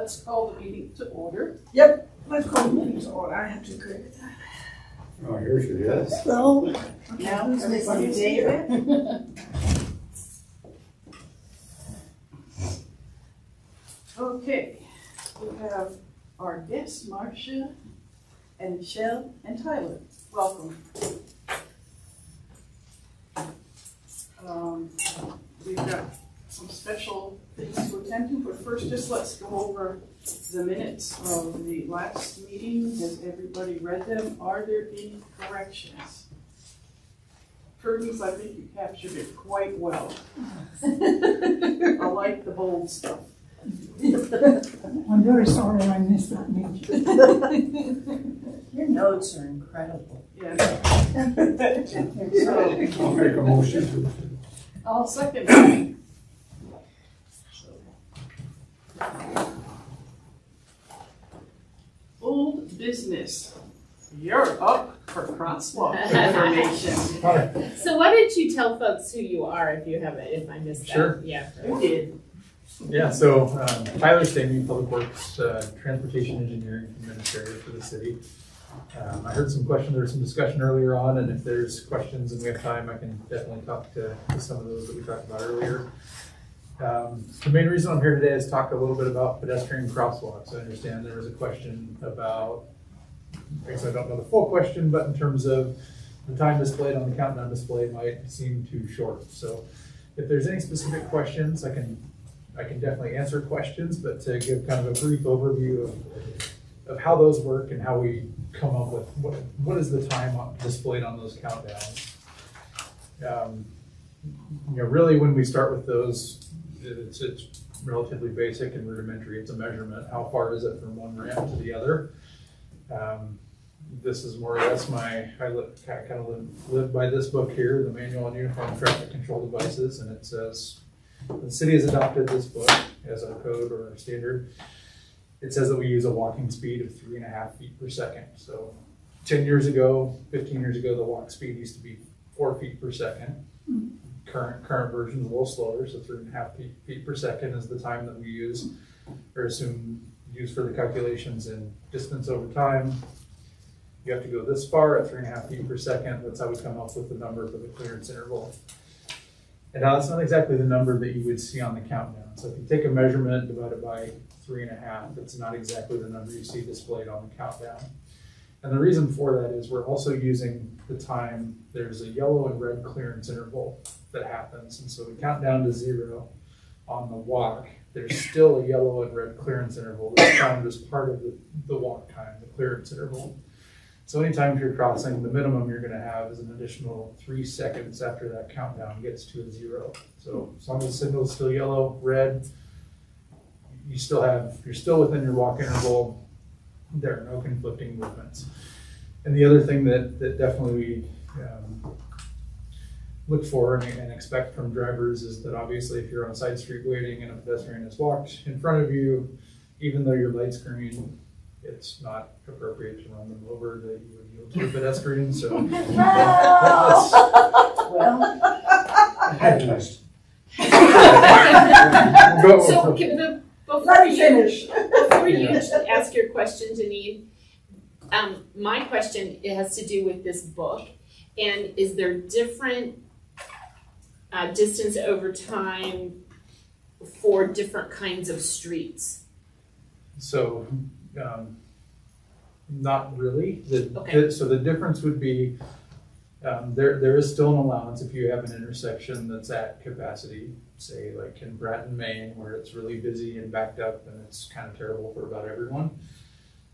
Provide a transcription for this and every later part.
let's call the meeting to order. Yep, let's call the meeting to order. I have to agree with that. Oh, here she is. So, Now who's everybody's David? Okay, we have our guests, Marcia and Michelle and Tyler. Welcome. We've got some special things to attend to, but first just let's go over the minutes of the last meeting. Has everybody read them? Are there any corrections? Prudence, I think you captured it quite well. I like the bold stuff. I'm very sorry I missed that meeting. Your notes are incredible. Yeah. I'll make a motion to. I'll second that. Old business. You're up for crosswalk information. So why don't you tell folks who you are if you haven't, if I missed that? Sure. Yeah. You did. Yeah, so Tyler Stamey, Public Works, Transportation Engineering Administrator for the city. I heard some questions, there was some discussion earlier on, and if there's questions and we have time, I can definitely talk to some of those that we talked about earlier. The main reason I'm here today is talk a little bit about pedestrian crosswalks. I understand there was a question about, I guess I don't know the full question, but in terms of the time displayed on the countdown display might seem too short. So if there's any specific questions, I can definitely answer questions, but to give kind of a brief overview of how those work and how we come up with what is the time displayed on those countdowns. Really when we start with those, it's relatively basic and rudimentary. It's a measurement. How far is it from one ramp to the other? This is more or less I kind of live by this book here, the Manual on Uniform Traffic Control Devices, and it says, the city has adopted this book as our code or our standard. It says that we use a walking speed of 3.5 feet per second. So 10 years ago, 15 years ago, the walk speed used to be 4 feet per second. Current version is a little slower, so 3.5 feet per second is the time that we use or assume use for the calculations in distance over time. You have to go this far at 3.5 feet per second. That's how we come up with the number for the clearance interval. And now that's not exactly the number that you would see on the countdown. So if you take a measurement divided by 3.5, it's not exactly the number you see displayed on the countdown. And the reason for that is we're also using the time, there's a yellow and red clearance interval that happens. And so we count down to 0 on the walk. There's still a yellow and red clearance interval that's counted as part of the walk time, the clearance interval. So anytime you're crossing, the minimum you're going to have is an additional 3 seconds after that countdown gets to a 0. So as long as the signal is still yellow, red, you're still within your walk interval. There are no conflicting movements. And the other thing that definitely we look for and expect from drivers is that obviously if you're on a side street waiting and a pedestrian has walked in front of you, even though your light's green, it's not appropriate to run them over, that you would yield to a pedestrian. So Before you ask your question, Janine, my question, it has to do with this book. And is there different distance over time for different kinds of streets? So, not really. Okay. So the difference would be there is still an allowance if you have an intersection that's at capacity, say like in Bratton, Maine, where it's really busy and backed up and it's kind of terrible for about everyone.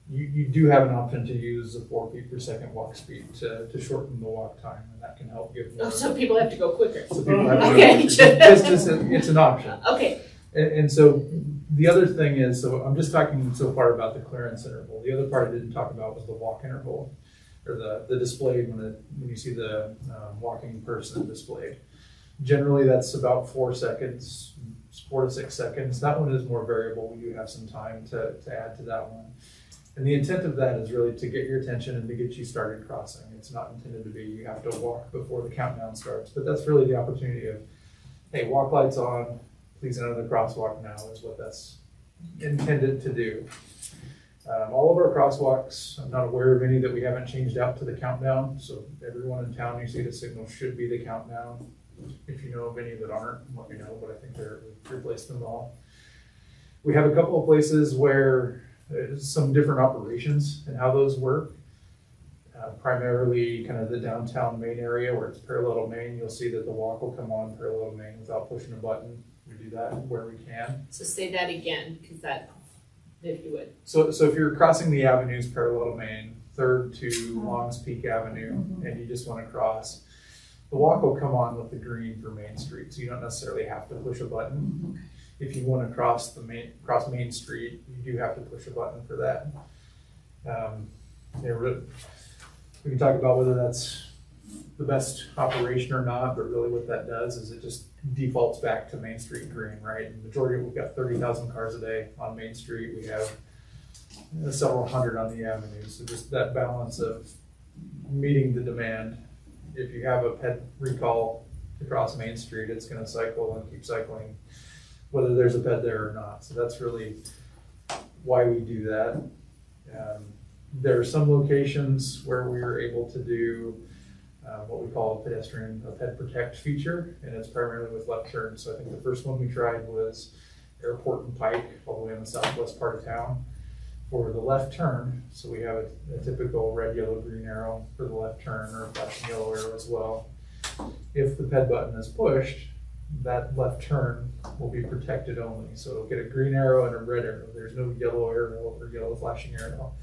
You do have an option to use the 4 feet per second walk speed to shorten the walk time, and that can help give more. Oh, so people have to go quicker. So people have to Okay. it's an option. Okay. And so the other thing is, so I'm just talking so far about the clearance interval. The other part I didn't talk about was the walk interval, or the display when you see the walking person displayed. Generally, that's about 4 seconds, 4 to 6 seconds. That one is more variable. We do have some time to add to that one. And the intent of that is really to get your attention and to get you started crossing. It's not intended to be you have to walk before the countdown starts, but that's really the opportunity of, hey, walk lights on, please enter the crosswalk now is what that's intended to do. All of our crosswalks, I'm not aware of any that we haven't changed out to the countdown, so everyone in town, you see the signal should be the countdown. If you know of any that aren't, let me know, but I think we've replaced them all. We have a couple of places where there's some different operations and how those work. Primarily kind of the downtown main area where it's parallel to main, you'll see that the walk will come on parallel to main without pushing a button. We do that where we can. So say that again, because that, if you would. So if you're crossing the avenues parallel to main, 3rd to Longs Peak Avenue, and you just want to cross, the walk will come on with the green for Main Street, so you don't necessarily have to push a button. If you want to cross Main Street, you do have to push a button for that. We can talk about whether that's the best operation or not, but really what that does is it just defaults back to Main Street green, right? And the majority, we've got 30,000 cars a day on Main Street. We have several hundred on the avenue. So just that balance of meeting the demand. If you have a ped recall across Main Street, it's going to cycle and keep cycling, whether there's a ped there or not. So that's really why we do that. There are some locations where we are able to do what we call a pedestrian, a ped protect feature, and it's primarily with left turn. So I think the first one we tried was Airport and Pike, all the way in the southwest part of town. For the left turn, so we have a typical red, yellow, green arrow for the left turn, or a flashing yellow arrow as well. If the ped button is pushed, that left turn will be protected only. So it'll get a green arrow and a red arrow. There's no yellow arrow or yellow flashing arrow.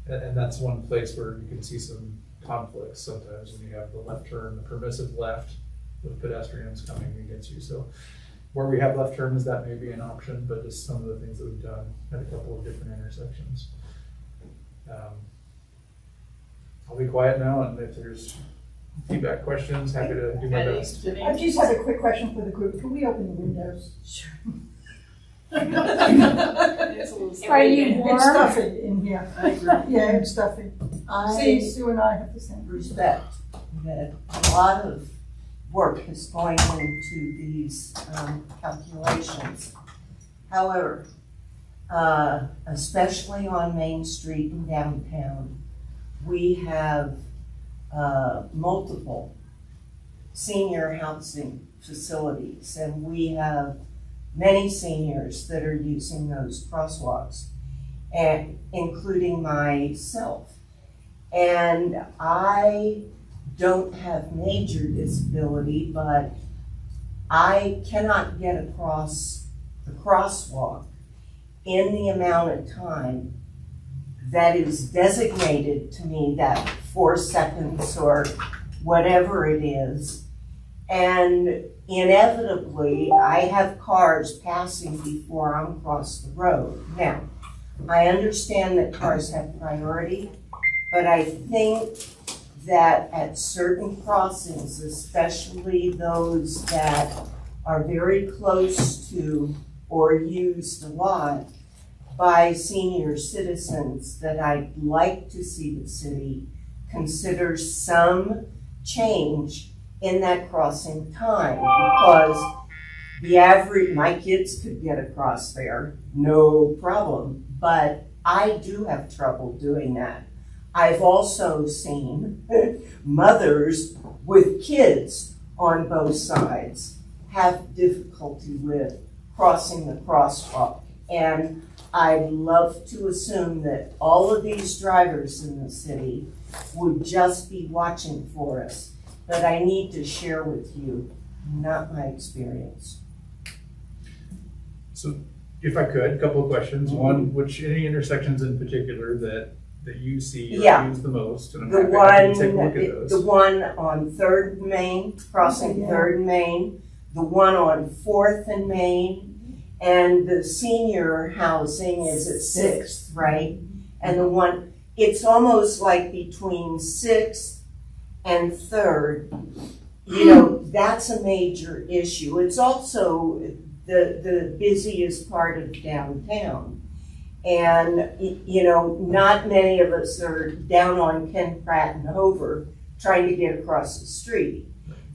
And that's one place where you can see some conflicts sometimes when you have the left turn, the permissive left, with pedestrians coming against you. So where we have left turns, that may be an option, but just some of the things that we've done at a couple of different intersections. I'll be quiet now, and if there's feedback, questions, happy to do my best. I just have a quick question for the group. Can we open the windows? Sure. It's a little Are you warm? It's stuffy in here. I agree. Yeah, it's stuffy. See, Sue and I have the same. Respect that a lot of work is going into these calculations. However, especially on Main Street and downtown, we have multiple senior housing facilities, and we have many seniors that are using those crosswalks, and including myself. And I don't have major disability, but I cannot get across the crosswalk in the amount of time that is designated to me, that 4 seconds or whatever it is. And inevitably, I have cars passing before I'm across the road. Now, I understand that cars have priority, but I think that at certain crossings, especially those that are very close to or used a lot by senior citizens, that I'd like to see the city consider some change in that crossing time, because the average, my kids could get across there, no problem, but I do have trouble doing that. I've also seen mothers with kids on both sides have difficulty with crossing the crosswalk. And I'd love to assume that all of these drivers in the city would just be watching for us. But I need to share with you, not my experience. So if I could, a couple of questions. One, any intersections in particular that you see or use the most? And I'm happy to take a look at those. The one on 3rd Main, crossing 3rd Main, the one on 4th and Main, and the senior housing is at 6th, right? And the one, it's almost like between 6th and 3rd, you know, that's a major issue. It's also the busiest part of downtown. And, you know, not many of us are down on Ken Pratt and Hover trying to get across the street.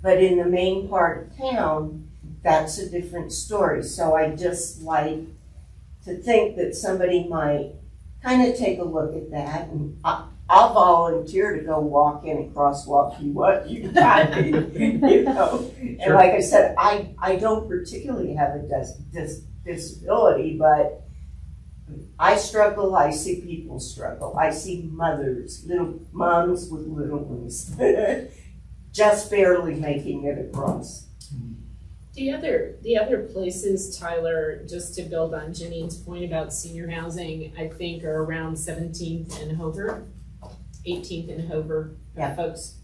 But in the main part of town, that's a different story. So I just like to think that somebody might kind of take a look at that, and I'll volunteer to go walk in a crosswalk. You what? You got me, you know. And like I said, I don't particularly have a disability, but I struggle. I see people struggle. I see mothers, little moms with little ones, just barely making it across. The other places, Tyler, just to build on Janine's point about senior housing, I think are around 17th and Hoover, 18th and Hoover. Yeah. Folks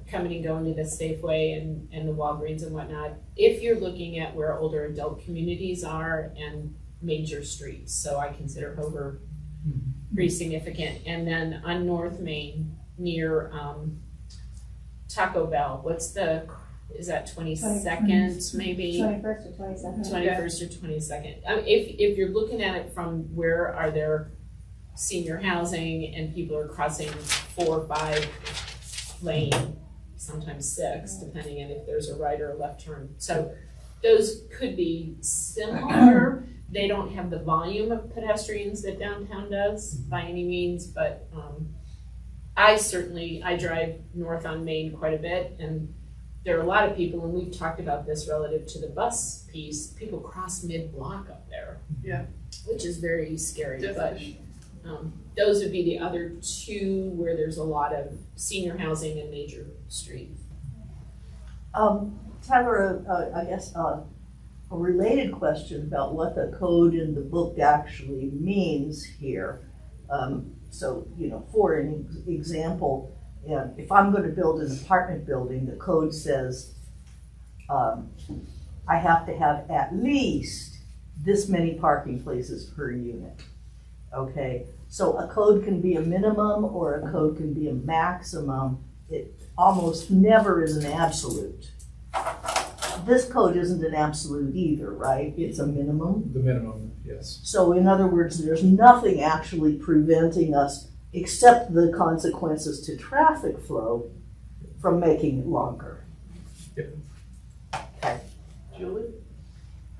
coming and going to the Safeway and the Walgreens and whatnot. If you're looking at where older adult communities are and major streets, so I consider Hoover pretty significant. And then on North Main near Taco Bell, is that 22nd maybe? 21st or 22nd. 21st or 22nd. If you're looking at it from where are there senior housing and people are crossing 4 or 5 lane, sometimes 6, depending on if there's a right or a left turn. So those could be similar. They don't have the volume of pedestrians that downtown does by any means, but I drive north on Main quite a bit, and there are a lot of people, and we've talked about this relative to the bus piece, people cross mid-block up there. Yeah. Which is very scary, Definitely. but those would be the other 2 where there's a lot of senior housing and major streets. Tyler, I guess a related question about what the code in the book actually means here. So, you know, for an example, if I'm going to build an apartment building, the code says I have to have at least this many parking places per unit. Okay, so a code can be a minimum or a code can be a maximum. It almost never is an absolute. This code isn't an absolute either, right? It's a minimum. The minimum, yes. So in other words, there's nothing actually preventing us except the consequences to traffic flow from making it longer. Yep. Okay. Julie?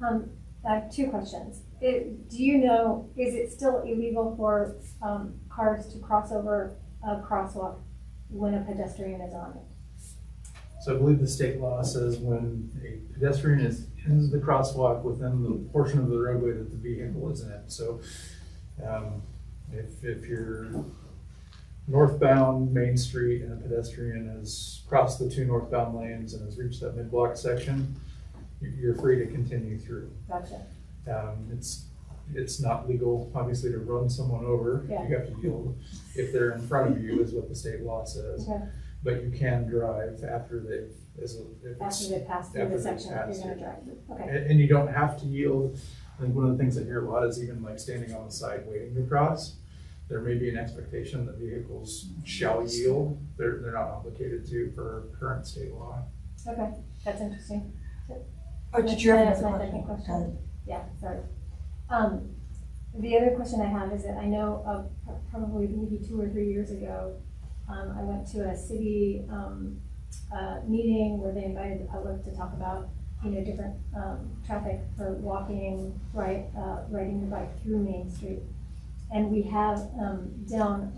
I have 2 questions. Do you know, is it still illegal for cars to cross over a crosswalk when a pedestrian is on it? So I believe the state law says when a pedestrian is in the crosswalk within the portion of the roadway that the vehicle is in. So if you're northbound Main Street and a pedestrian has crossed the 2 northbound lanes and has reached that mid-block section, you're free to continue through. Gotcha. It's not legal, obviously, to run someone over. Yeah. You have to yield if they're in front of you, is what the state law says. Okay. But you can drive after they've, After they pass through after the they've section that passed you're it. going to drive through. Okay. And you don't have to yield. I think one of the things I hear a lot is even like standing on the side waiting to cross. There may be an expectation that vehicles shall yield. They're not obligated to per current state law. Okay, that's interesting. Or did you have That's another my second question? question. Yeah, sorry. The other question I have is that I know of probably maybe 2 or 3 years ago, I went to a city meeting where they invited the public to talk about, you know, different traffic for walking, riding the bike through Main Street. And we have down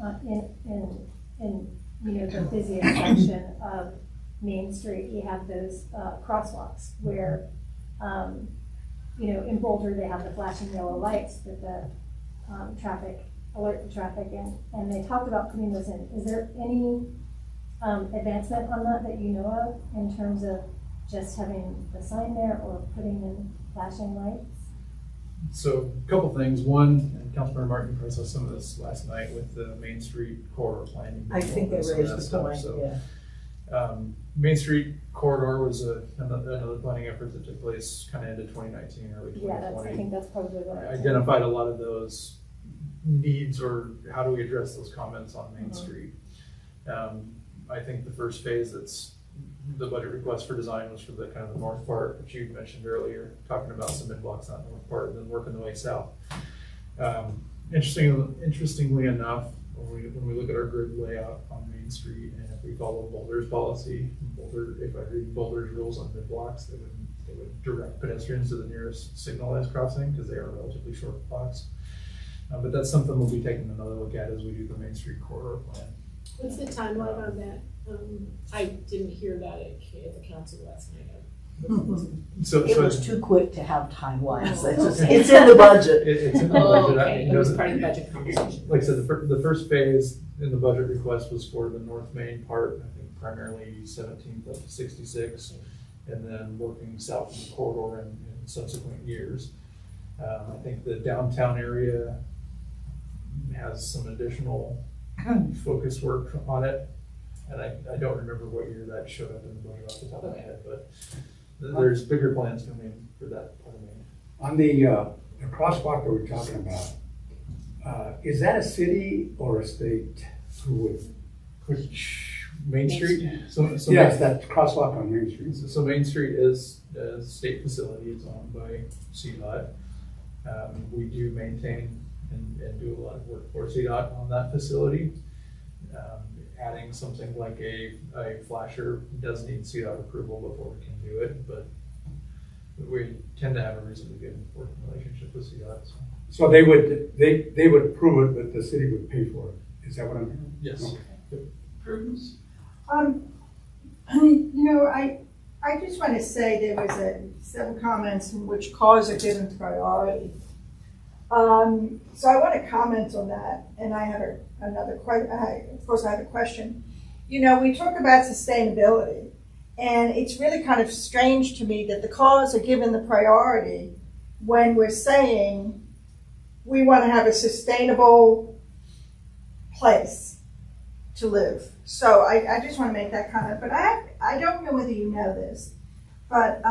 in you know, the busiest section of Main Street, we have those crosswalks where, you know, in Boulder they have the flashing yellow lights that the traffic alert the traffic, and they talked about putting those in. Is there any advancement on that you know of in terms of just having the sign there or putting in flashing lights? So a couple things. One, and Councilmember Martin processed some of this last night with the Main Street corridor planning. I think I Some of that raised the stuff. point, So, yeah. Main Street corridor was another planning effort that took place kind of into 2019, early 2020. Yeah, I think that's probably what I Identified a lot of those needs, or how do we address those comments on Main Street. I think the first phase that's the budget request for design was for the kind of the north part, which you mentioned earlier, talking about some mid-blocks on the north part and then working the way south. Interestingly enough, when we look at our grid layout on Main Street, and if we follow Boulder's policy, if I read Boulder's rules on mid-blocks, they wouldn't they would direct pedestrians to the nearest signalized crossing because they are relatively short blocks. But that's something we'll be taking another look at as we do the Main Street corridor plan. What's the timeline on that? I didn't hear that at the council last night. So It was too quick to have timelines. It's in the budget. It's in the Oh, budget. okay, it was part of the budget conversation. Like I said, the first phase in the budget request was for the North Main part, I think primarily 17th up to 66, and then working south in the corridor in subsequent years. I think the downtown area has some additional focus work on it, and I don't remember what year that showed up in the budget off the top of my head, but there's bigger plans coming for that part of Maine. On the crosswalk that we're talking about, is that a city or a state? Who would? Which Main Street? So Yes, that crosswalk on Main Street. So Main Street is a state facility. It's owned by CDOT. We do maintain and do a lot of work for CDOT on that facility. Adding something like a flasher does need CDOT approval before we can do it, but we tend to have a reasonably good working relationship with CDOT. So they would approve it, but the city would pay for it. Is that what I'm hearing? Yes. Okay. Prudence? You know, I just want to say there was several comments in which cars are given priority. So I want to comment on that, and I have another question. Of course, I have a question. You know, we talk about sustainability, and it's really kind of strange to me that the cars are given the priority when we're saying we want to have a sustainable place to live. So I just want to make that comment. But I don't know whether you know this, but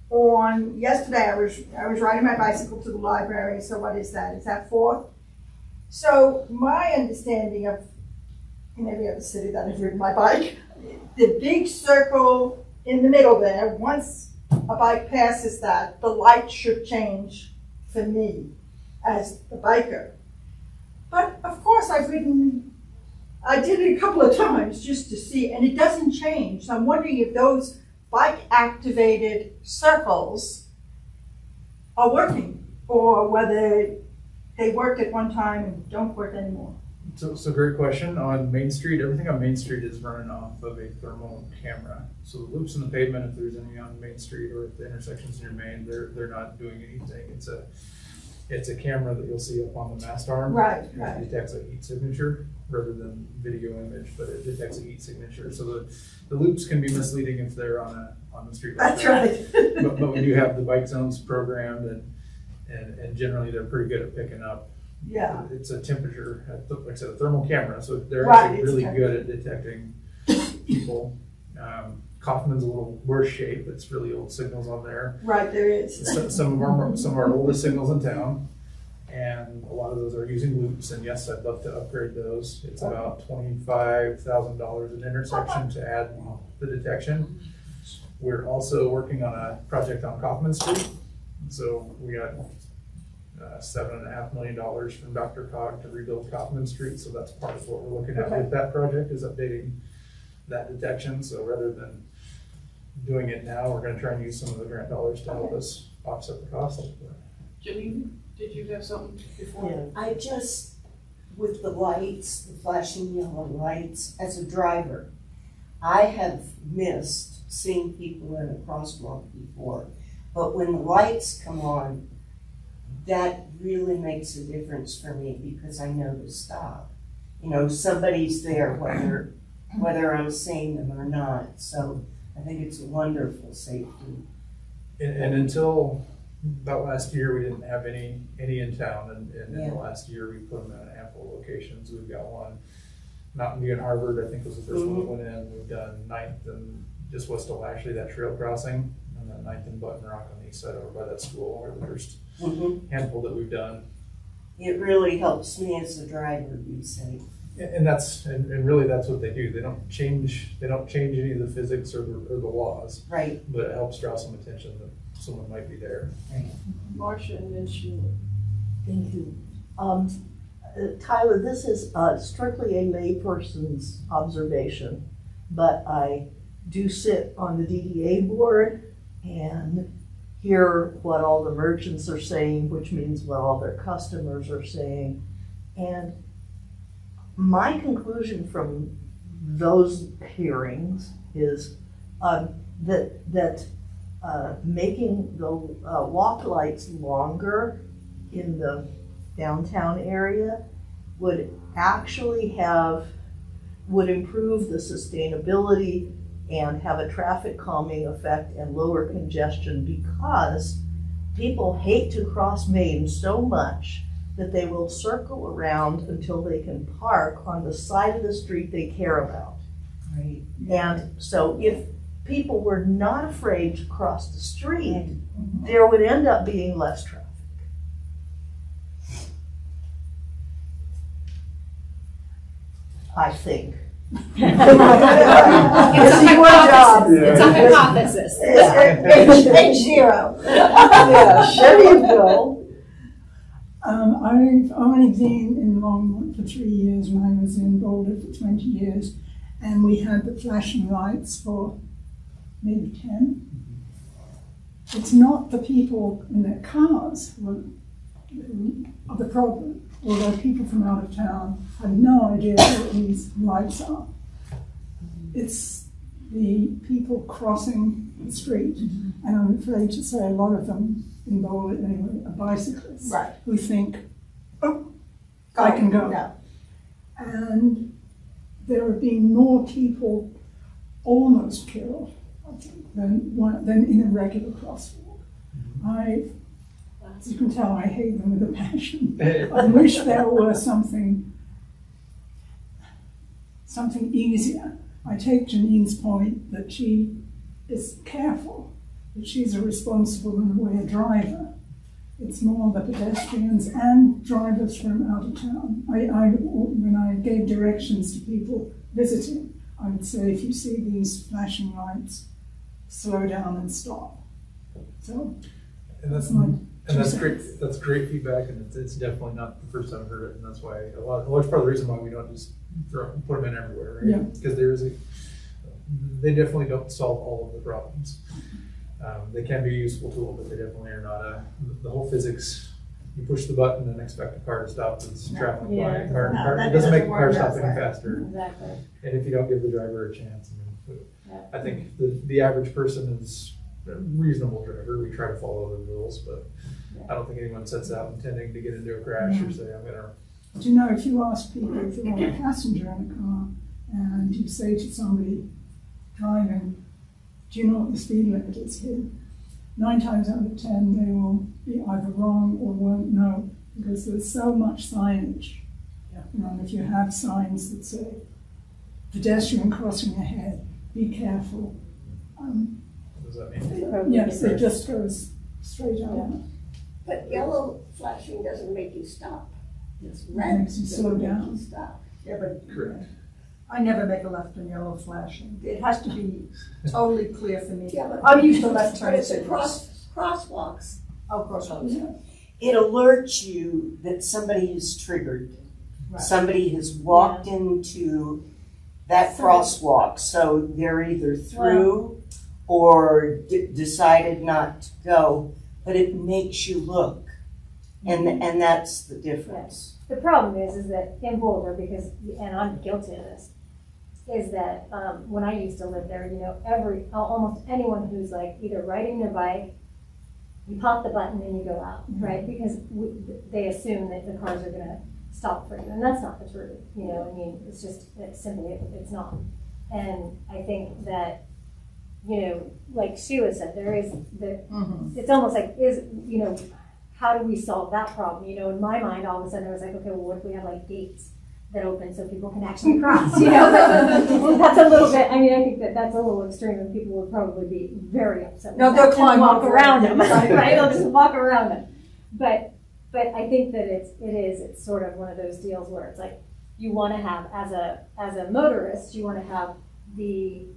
on yesterday I was riding my bicycle to the library. So what is that? Is that 4th? So my understanding of, in every other city that I've ridden my bike, the big circle in the middle there, once a bike passes that, the light should change for me as the biker. But of course I did it a couple of times just to see, and it doesn't change. So I'm wondering if those bike-activated circles are working, or whether they worked at one time and don't work anymore. So great question. On Main Street, everything on Main Street is running off of a thermal camera. So the loops in the pavement, if there's any on Main Street or if the intersections near Main, they're not doing anything. It's a camera that you'll see up on the mast arm. Right. It detects a heat signature rather than video image, but it detects a heat signature. So the loops can be misleading if they're on the street. Like That's right. but we do have the bike zones programmed, and generally they're pretty good at picking up. Yeah. It's a temperature, like I said, a thermal camera, so they're Right, actually really good at detecting people. Kaufman's a little worse shape. It's really old signals on there. Right, there is. Some of our oldest signals in town, and a lot of those are using loops. And yes, I'd love to upgrade those. It's about $25,000 an intersection to add the detection. We're also working on a project on Kaufman Street, so we got $7.5 million from Dr. Cog to rebuild Kaufman Street. So that's part of what we're looking at with that project, is updating that detection. So rather than doing it now, we're going to try and use some of the grant dollars to help us offset the cost. Janine, did you have something before? Yeah. I just, with the lights, the flashing yellow lights, as a driver, I have missed seeing people in a crosswalk before. But when the lights come on, that really makes a difference for me because I know to stop. You know, somebody's there, whether I'm seeing them or not. So I think it's a wonderful safety. And until about last year, we didn't have any in town, and in the last year, we put them in a handful of locations. We've got one, Mountain View and Harvard, I think was the first one that went in. We've done 9th and just west of Lashley, that trail crossing, and then 9th and Button Rock on the east side over by that school are the first handful that we've done. It really helps me as a driver be safe. And really that's what they do. They don't change any of the physics or the laws. Right. But it helps draw some attention that someone might be there. Marcia and then Sheila. Thank you. Tyler, this is strictly a layperson's observation, but I do sit on the DDA board, and hear what all the merchants are saying, which means what all their customers are saying. And my conclusion from those hearings is that making the walk lights longer in the downtown area would actually would improve the sustainability and have a traffic calming effect and lower congestion, because people hate to cross Main so much that they will circle around until they can park on the side of the street they care about. Right. And so if people were not afraid to cross the street, there would end up being less traffic. I think. It's a hypothesis. Page 0. There you go. I've only been in Longmont for 3 years, and I was in Boulder for 20 years, and we had the flashing lights for maybe 10. It's not the people in their cars who are the problem, although people from out of town have no idea what these lights are. It's the people crossing the street, and I'm afraid to say a lot of them in Boulder anyway are bicyclists, Right. who think, oh, I can go. Yeah. And there have been more people almost killed, I think, than in a regular crosswalk. As you can tell, I hate them with a passion. I wish there were something easier. I take Janine's point that she is careful, that she's a responsible and aware driver. It's more the pedestrians and drivers from out of town. When I gave directions to people visiting, I would say, if you see these flashing lights, slow down and stop. So that's great. That's great feedback, and it's definitely not the first time I've heard it, and that's why a large part of the reason why we don't just put them in everywhere, right? Yeah. Because they definitely don't solve all of the problems. They can be a useful tool, but they definitely are not the whole physics. You push the button and expect a car to stop. It's traffic flying. It doesn't make the car stop any faster. Exactly. And if you don't give the driver a chance, I think the average person is a reasonable driver. We try to follow the rules, but I don't think anyone sets out intending to get into a crash or say, I'm going to. Do you know, if you ask people if they want a passenger in a car, and you say to somebody driving, do you know what the speed limit is here? 9 times out of 10, they will be either wrong or won't know, because there's so much signage. Yeah. And if you have signs that say, pedestrian crossing ahead, be careful. What does that mean? Yes, it just goes straight on. But yellow flashing doesn't make you stop. It's It red makes you that slow makes down. you stop. Yeah, but Correct. I never make a left on yellow flashing. It has to be totally clear for me. Yeah, but I'm used to left but turn it's signals. crosswalks. Oh, crosswalks. Yeah. It alerts you that somebody is triggered. Right. Somebody has walked into that crosswalk, so they're either through or decided not to go, but it makes you look. And that's the difference. The problem is that in Boulder, because, and I'm guilty of this, is that when I used to live there, you know, almost anyone who's like either riding their bike, you pop the button and you go out, right? Because they assume that the cars are going to stop for you, and that's not the truth. You know, I mean, it's just it's not. And I think that, you know, like Sheila said, there is it's almost like you know, how do we solve that problem? You know, in my mind, all of a sudden I was like, okay, well, what if we have like gates that open so people can actually cross? You know, that's a little bit. I mean, I think that's a little extreme, and people would probably be very upset. No, with they'll that climb and walk over around it. them, right? They'll just walk around them. But I think that it's sort of one of those deals where it's like you want to have as a motorist, you want to have the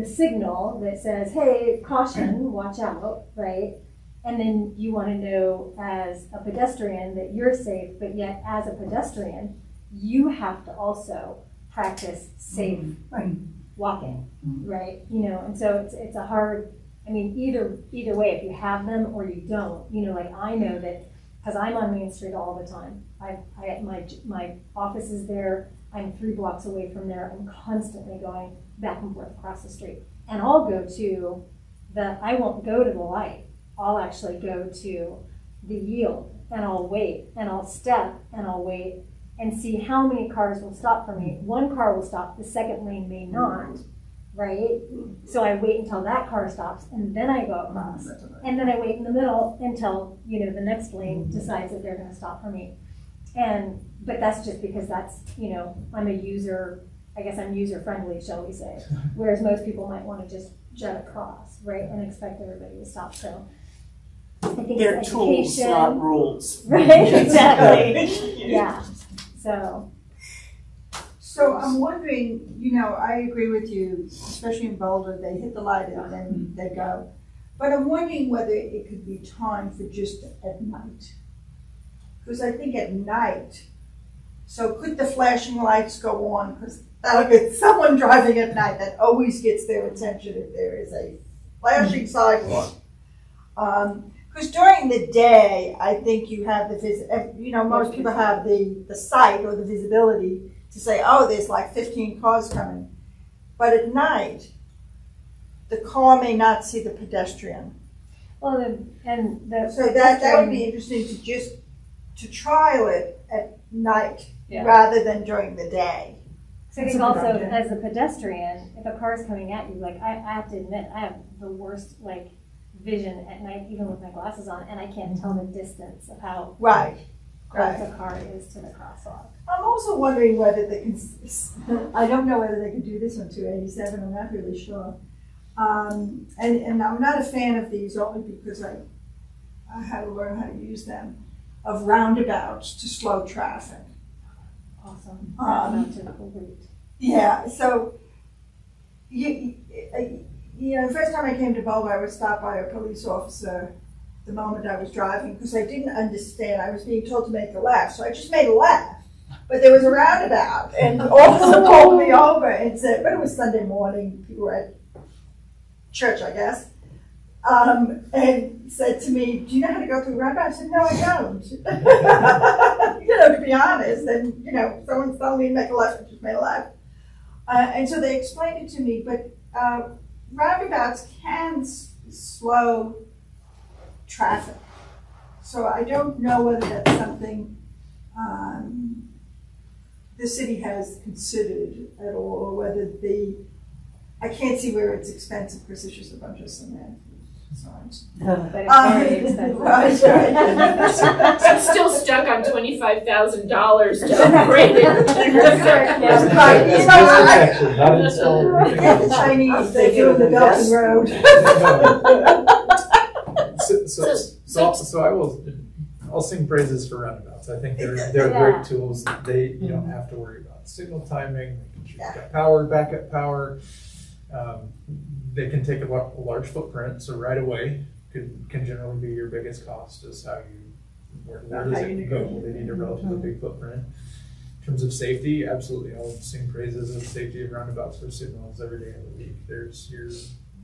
signal that says, hey, caution, watch out, right? And then you want to know as a pedestrian that you're safe, but yet as a pedestrian, you have to also practice safe walking, right? You know, and so it's a hard, I mean, either way, if you have them or you don't, you know, like I know that, because I'm on Main Street all the time. My office is there, I'm 3 blocks away from there, I'm constantly going back and forth across the street. And I'll go to I won't go to the light, I'll actually go to the yield, and I'll wait, and I'll step, and I'll wait, and see how many cars will stop for me. One car will stop, the second lane may not, right? So I wait until that car stops, and then I go across. And then I wait in the middle until, you know, the next lane decides that they're gonna stop for me. But that's just because that's, you know, I'm a user, I guess I'm user-friendly, shall we say. Whereas most people might wanna just jet across, right, and expect everybody to stop, so. I think They're it's tools, education. not rules. Right, exactly, yeah, so. So I'm wondering, you know, I agree with you, especially in Boulder, they hit the light and then they go. But I'm wondering whether it could be time for just at night. Because I think at night, so could the flashing lights go on? Because that'll get someone driving at night, that always gets their attention if there is a flashing sidewalk. Because during the day, I think you have most people have the sight or the visibility to say, oh, there's like 15 cars coming. But at night, the car may not see the pedestrian. Well, So that would be interesting to trial it at night rather than during the day. So I think also as a pedestrian, if a car is coming at you, like I have to admit, I have the worst like vision at night, even with my glasses on, and I can't tell the distance of how close a car is to the crosswalk. I'm also wondering whether they can, I don't know whether they can do this on 287, I'm not really sure. And I'm not a fan of these only because I had to learn how to use them, of roundabouts to slow traffic. Awesome. Roundabout to the route. Yeah, so, you know, the first time I came to Boulder, I was stopped by a police officer the moment I was driving because I didn't understand. I was being told to make a left, so I just made a left. But there was a roundabout, and the officer pulled me over and said, but it was Sunday morning, people were at church, I guess, and said to me, do you know how to go through a roundabout? I said, no, I don't. You know, to be honest, and, you know, someone's telling me to make a left, I just made a left. And so they explained it to me, but roundabouts can slow traffic. So I don't know whether that's something the city has considered at all, or whether I can't see where it's expensive because it's just a bunch of cement signs. But it's very expensive. Right. I'm still stuck on $25,000 to upgrade it. Yes, right. You know, Actually, not installed. the Chinese, they do the Belt and Road. So I'll sing praises for roundabouts. I think they're great tools. You don't have to worry about signal timing. You've got power, backup power. They can take a large footprint, so right away can generally be your biggest cost is where does it go? They need a relatively big footprint. In terms of safety, absolutely, I'll sing praises of the safety of roundabouts for signals every day of the week. There's your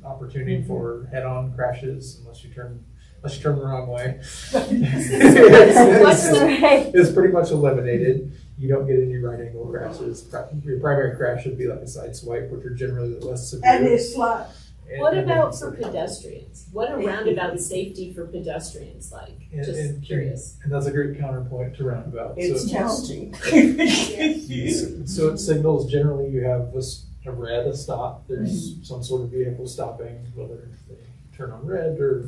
opportunity for head-on crashes unless you turn the wrong way. It's pretty much eliminated. You don't get any right angle crashes. Your primary crash should be like a side swipe, which are generally less severe. And it's slow. What about for pedestrians? What are roundabout safety for pedestrians like? Just curious. And that's a great counterpoint to roundabouts. It's challenging. So it signals generally you have a red, a stop. There's some sort of vehicle stopping, whether they turn on red or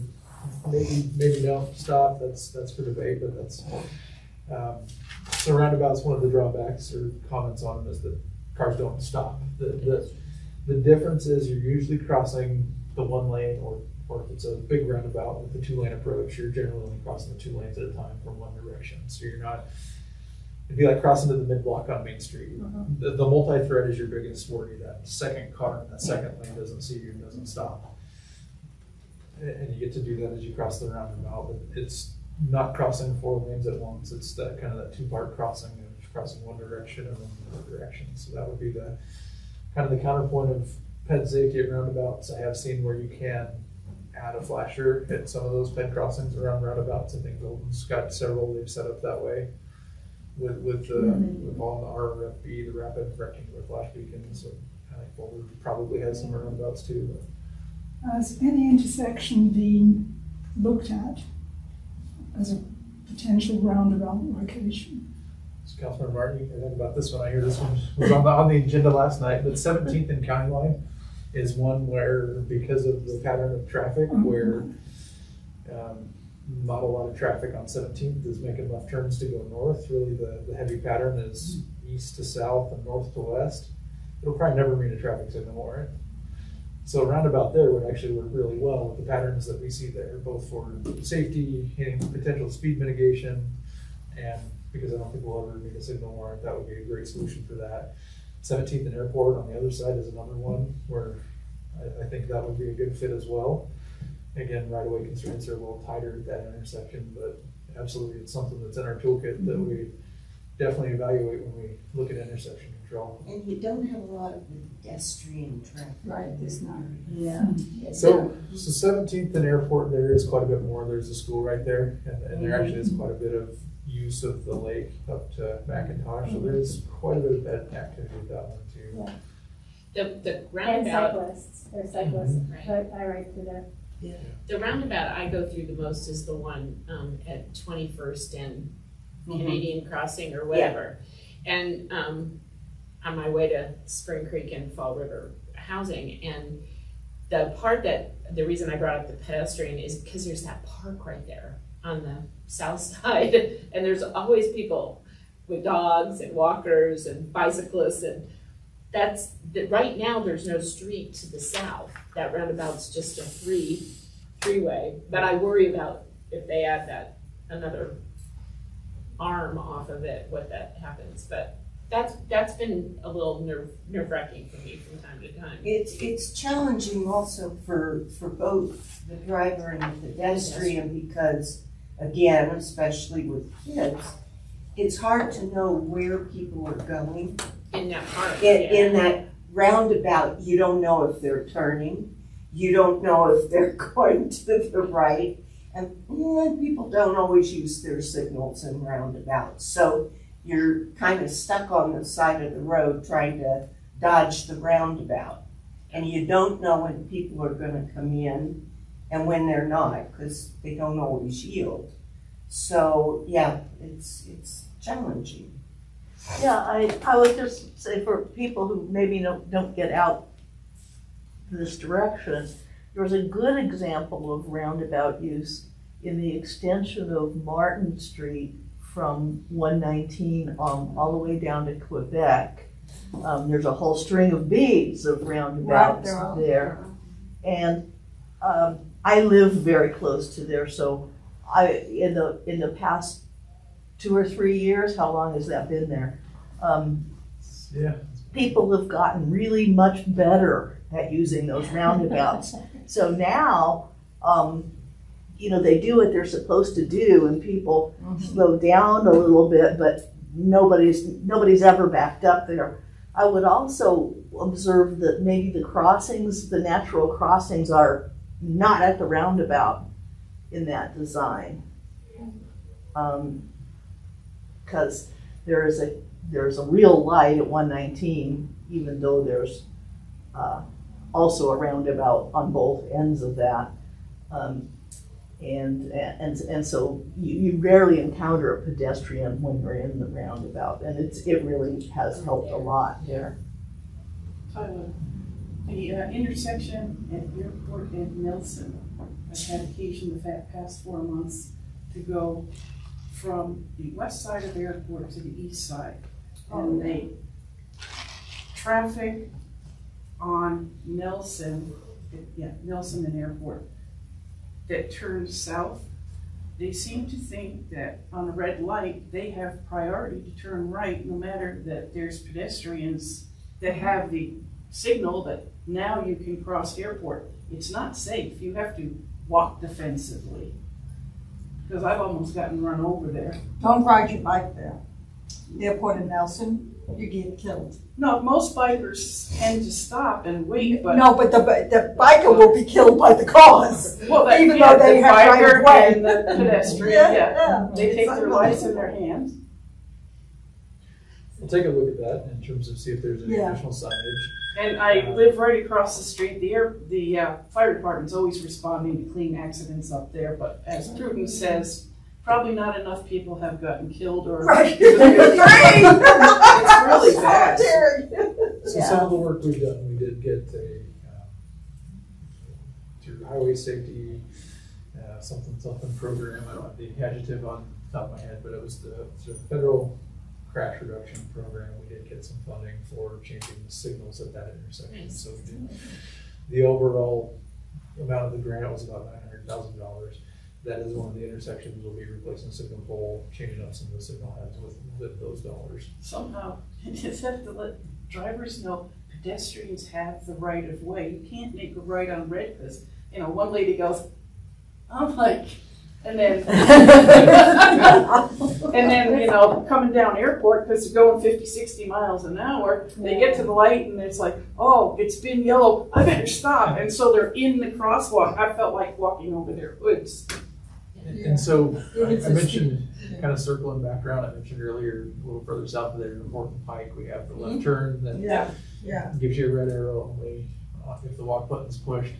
maybe don't stop. That's for debate, but that's so roundabouts. One of the drawbacks or comments on them is that cars don't stop. The difference is you're usually crossing the one lane, or if it's a big roundabout with the 2-lane approach, you're generally only crossing the 2 lanes at a time from one direction. So you're not. It'd be like crossing to the mid-block on Main Street. The multi-thread is your biggest worry. That second car in that second lane doesn't see you and doesn't stop. And you get to do that as you cross the roundabout, but it's not crossing 4 lanes at once. It's that kind of that 2-part crossing of crossing one direction and then the other direction. So that would be kind of the counterpoint of ped safety at roundabouts, I have seen where you can add a flasher at some of those ped crossings around roundabouts. I think Golden's got several they've set up that way with all the RRFB, the rapid rectangular flash beacons. So I think Boulder probably has some roundabouts too. But. Has any intersection been looked at as a potential roundabout location? So Councilman Martin, you can talk about this one. I hear this one was on the agenda last night, but 17th and County Line is one where, because of the pattern of traffic, where not a lot of traffic on 17th is making left turns to go north. Really, the heavy pattern is east to south and north to west. It'll probably never mean a traffic signal, right? So a roundabout there would actually work really well with the patterns that we see there, both for safety, hitting potential speed mitigation, and because I don't think we'll ever need a signal warrant, that would be a great solution for that. 17th and Airport on the other side is another one where I think that would be a good fit as well. Again, right-of-way constraints are a little tighter at that intersection, but absolutely it's something that's in our toolkit that we definitely evaluate when we look at intersection control. And you don't have a lot of pedestrian traffic. Right, there's not. Yeah. So 17th and Airport, there is quite a bit more. There's a school right there, and there actually is quite a bit of use of the lake up to McIntosh, so there's quite a bit of bed activity with that one too. Yeah. The And roundabout, cyclists, there's cyclists, Right. I ride through there. the roundabout I go through the most is the one at 21st and Canadian Crossing or whatever. And on my way to Spring Creek and Fall River housing, and the reason I brought up the pedestrian is because there's that park right there on the south side, and there's always people with dogs and walkers and bicyclists, and right now there's no street to the south. That roundabout's just a three-way, but I worry about if they add that another arm off of it, what that happens. But that's been a little nerve-wracking for me from time to time. It's challenging also for both the driver and the pedestrian because, again, especially with kids, it's hard to know where people are going. In that park. In that roundabout, you don't know if they're turning. You don't know if they're going to the right. And people don't always use their signals in roundabouts. So you're kind of stuck on the side of the road trying to dodge the roundabout. And you don't know when people are going to come in and when they're not, because they don't always yield. So yeah, it's challenging. Yeah, I would just say for people who maybe don't get out this direction, there's a good example of roundabout use in the extension of Martin Street from 119 all the way down to Quebec. There's a whole string of beads of roundabouts there. And I live very close to there, so in the past 2 or 3 years, how long has that been there? People have gotten really much better at using those roundabouts. So now, they do what they're supposed to do, and people slow down a little bit, but nobody's ever backed up there. I would also observe that maybe the natural crossings are not at the roundabout in that design. Because there's a real light at 119, even though there's also a roundabout on both ends of that. And so you rarely encounter a pedestrian when you're in the roundabout, and it really has helped a lot there. Tyler, the intersection at Airport and Nelson, I've had occasion the past 4 months to go from the west side of Airport to the east side. And the traffic on Nelson and Airport that turns south, they seem to think that on a red light, they have priority to turn right, no matter that there's pedestrians that have the signal that now you can cross Airport. It's not safe. You have to walk defensively. Because I've almost gotten run over there. Don't ride your bike there. Airport in Nelson, you get killed. No, most bikers tend to stop and wait, but. No, but the biker will be killed by the cars. Well, that, even yeah, though they the have right of biker way. and the pedestrian, yeah. They take their lives in their hands. We'll take a look at that in terms of see if there's any Yeah. additional signage. And I live right across the street. The fire department's always responding to clean accidents up there, but as Prudence says, probably not enough people have gotten killed or. Right. It's really bad. So some of the work we've done, we did get a, through highway safety, something program. I don't have the adjective on the top of my head, but it was the federal crash reduction program. We did get some funding for changing the signals at that intersection. Nice. So we did, the overall amount of the grant was about $900,000. That is one of the intersections. We'll be replacing the signal pole, changing up some of the signal heads with those dollars. Somehow, you just have to let drivers know pedestrians have the right of way. You can't make a right on red because, one lady goes, I'm like, and then, coming down airport because they're going 50, 60 miles an hour, they get to the light and it's like, oh, it's been yellow, I better stop. And so they're in the crosswalk. I felt like walking over their hoods. And so I mentioned, kind of circling back around, I mentioned earlier, a little further south of there, in Morton Pike, we have the left turn that gives you a red arrow only if the walk button's pushed.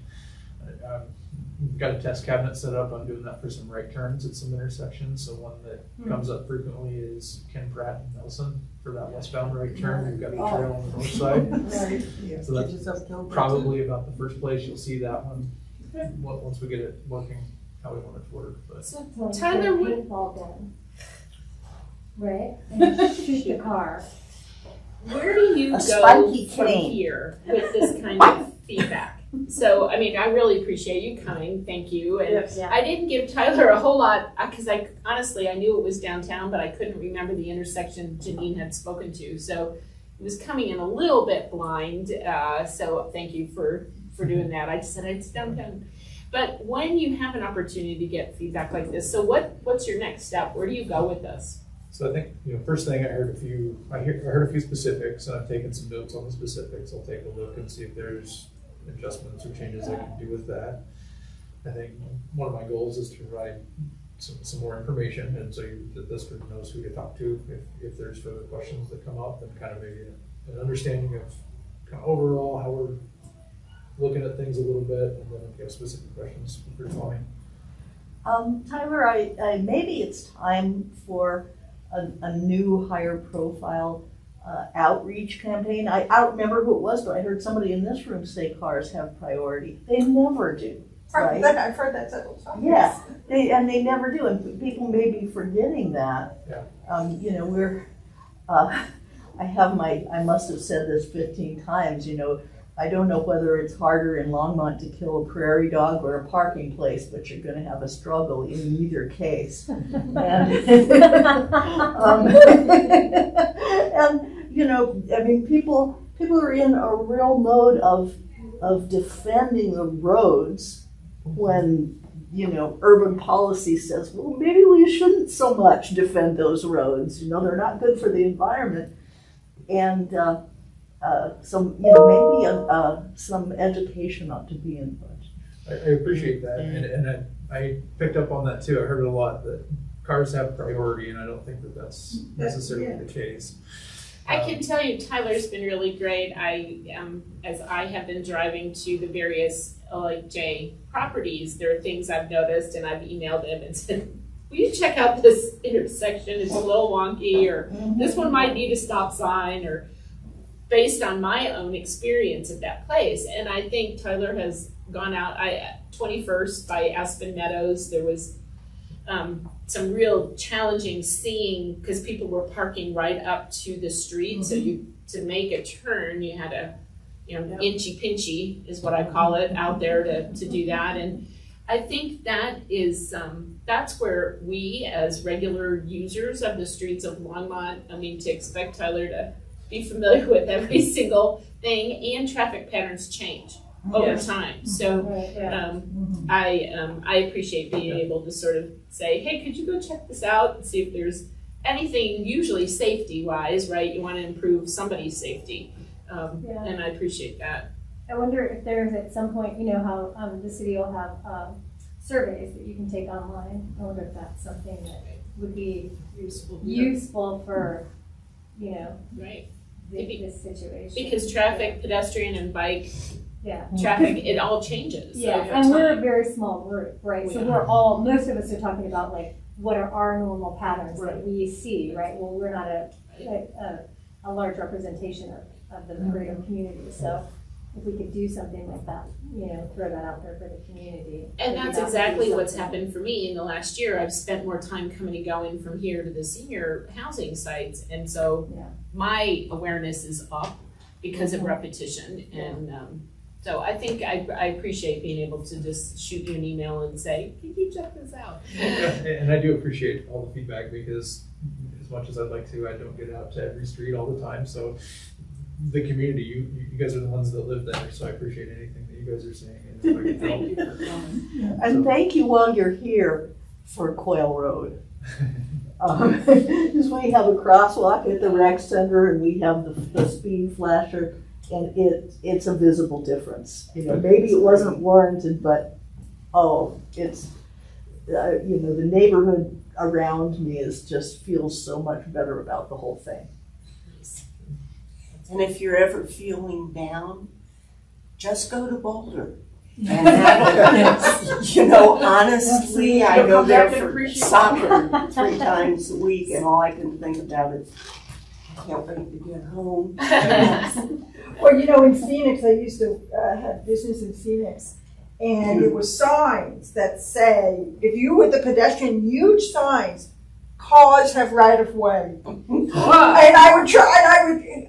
We've got a test cabinet set up on doing that for some right turns at some intersections. So one that comes up frequently is Ken Pratt and Nelson for that westbound right turn. We've got the trail on the north side. Right. Yeah. So that's probably about the first place you'll see that one once we get it working how we want it to work. But So it's like Tyler, a paintball gun, right? And shoot the car. Where do you A go spiky from cane. here with this kind of feedback? So, I mean, I really appreciate you coming. Thank you. And Yes. I didn't give Tyler a whole lot because I knew it was downtown, but I couldn't remember the intersection Janine had spoken to. So it was coming in a little bit blind. So thank you for doing that. I just said it's downtown. But when you have an opportunity to get feedback like this, so what's your next step? Where do you go with this? So I think, first thing I heard a few specifics, and I've taken some notes on the specifics. I'll take a look and see if there's adjustments or changes I can do with that. I think one of my goals is to provide some more information, and so that this group knows who to talk to if there's further questions that come up, and kind of maybe an understanding of kind of overall how we're looking at things a little bit, and then if you have specific questions, feel free to call me. Tyler, I maybe it's time for a new higher profile outreach campaign. I don't remember who it was, but I heard somebody in this room say cars have priority. They never do, right? I've heard that several times. Yeah, they never do, and people may be forgetting that. Yeah. I must have said this 15 times, I don't know whether it's harder in Longmont to kill a prairie dog or a parking place, but you're going to have a struggle in either case. And, people are in a real mode of defending the roads when, urban policy says, well, maybe we shouldn't so much defend those roads. They're not good for the environment. And maybe some education ought to be in budget. I appreciate that, and I picked up on that too. I heard it a lot that cars have priority, and I don't think that that's necessarily the case. I can tell you, Tyler's been really great. As I have been driving to the various OLJ properties, there are things I've noticed, and I've emailed him and said, will you check out this intersection? It's a little wonky, or this one might need a stop sign, or based on my own experience at that place. And I think Tyler has gone out. 21st by Aspen Meadows, there was some real challenging seeing because people were parking right up to the street. So to make a turn, you had a inchy pinchy is what I call it out there to do that. And I think that is that's where we as regular users of the streets of Longmont, to expect Tyler to be familiar with every single thing, and traffic patterns change over time. So I appreciate being able to sort of say, hey, could you go check this out and see if there's anything usually safety-wise, right? You want to improve somebody's safety, Yeah. and I appreciate that. I wonder if there's at some point, you know how the city will have surveys that you can take online. I wonder if that's something that would be useful for, you know, Right. this situation. Because traffic, pedestrian, and bike Yeah. traffic, it all changes. Yeah, over and we're a time. very small group, right? So We we're all, most of us are talking about like, what are our normal patterns that Right. we see, right? Well, we're not a large representation of the greater community, so if we could do something like that, you know, throw that out there for the community. And maybe that's that would be exactly what's something. happened for me in the last year. I've spent more time coming and going from here to the senior housing sites, and so Yeah. my awareness is up because of repetition. And so I think I appreciate being able to just shoot you an email and say, "Can you check this out?" And I do appreciate all the feedback because as much as I'd like to, I don't get out to every street all the time. So the community, you guys are the ones that live there. So I appreciate anything that you guys are saying. And if I can Thank help. you for coming. And thank you while you're here for Quail Road. Because we have a crosswalk at the rec center and we have the speed flasher, and it's a visible difference. You know, maybe it wasn't warranted, but it's you know, the neighborhood around me feels so much better about the whole thing. And if you're ever feeling down, just go to Boulder. And that, you know, honestly, I go there for soccer 3 times a week, and all I can think about is, I can't wait to get home. Well, you know, in Phoenix, I used to have business in Phoenix, and there were signs that say, if you were the pedestrian, huge signs, cars have right of way. And I would try, and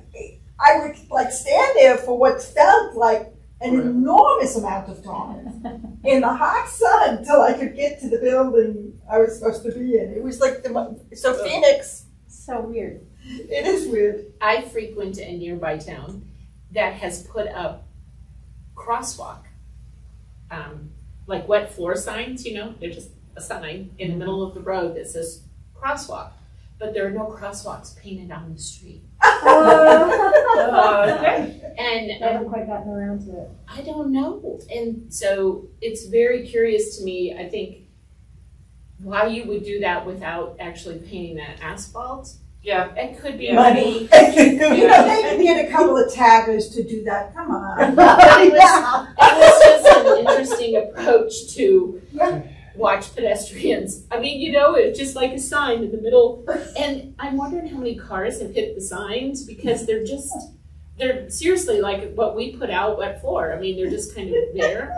I would like stand there for what felt like an enormous amount of time in the hot sun till I could get to the building I was supposed to be in. It was like so Phoenix. So weird. It is weird. I frequent a nearby town that has put up crosswalk, like wet floor signs, you know, they're just a sign in the middle of the road that says crosswalk, but there are no crosswalks painted on the street. And I haven't quite gotten around to it. I don't know. And so it's very curious to me, I think, why you would do that without actually painting that asphalt. Yeah. It could be Money. You know, they need a couple of taggers to do that. Come on. It was just an interesting approach to watch pedestrians. I mean, you know, it's just like a sign in the middle. And I'm wondering how many cars have hit the signs because they're seriously like what we put out, wet floor. I mean, they're just kind of there.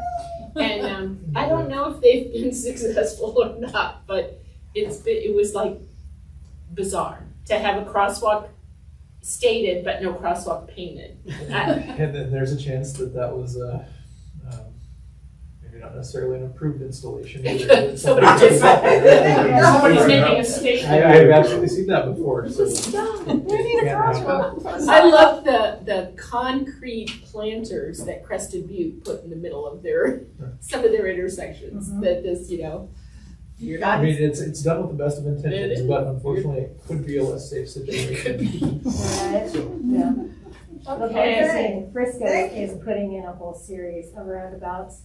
And I don't know if they've been successful or not, but it was like bizarre to have a crosswalk stated but no crosswalk painted. And then there's a chance that was maybe not necessarily an approved installation. Somebody's making a statement. I've absolutely seen that before. So We need a crosswalk. I love the concrete planters that Crested Butte put in the middle of some of their intersections. That this, you know. I mean, it's done with the best of intentions, It is. but unfortunately, it could be a less safe situation. Right? Yeah. Okay. Interesting. Frisco is putting in a whole series of roundabouts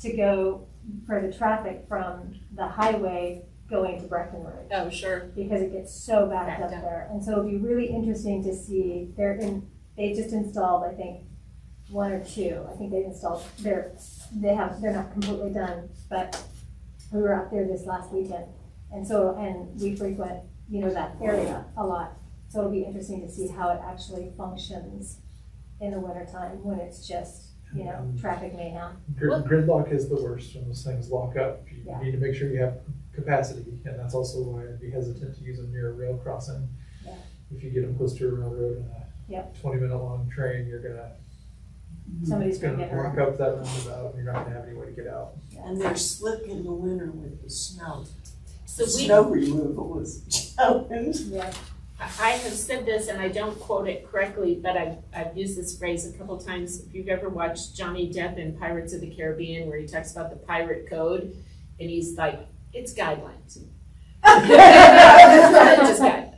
to go for the traffic from the highway going to Breckenridge. Oh, sure. Because it gets so backed up Backed up. there. And so it'll be really interesting to see, they just installed, I think, 1 or 2. I think they installed, they're not completely done, but we were out there this last weekend. And we frequent, you know, that area a lot. So it'll be interesting to see how it actually functions in the wintertime when it's just, you know, traffic mayhem. Gridlock is the worst when those things lock up. You Yeah. need to make sure you have capacity, and that's also why I'd be hesitant to use them near a rail crossing. Yeah. If you get them close to a railroad and a 20-minute long train, you're Somebody's it's gonna gonna get hurt. lock up that roundabout, and you're not gonna have any way to get out. And they're slick in the winter with the snow. So Snow removal is a challenge. Yeah. I have said this, and I don't quote it correctly, but I've used this phrase a couple times. If you've ever watched Johnny Depp in Pirates of the Caribbean, where he talks about the pirate code, and he's like, it's guidelines. Just guidelines.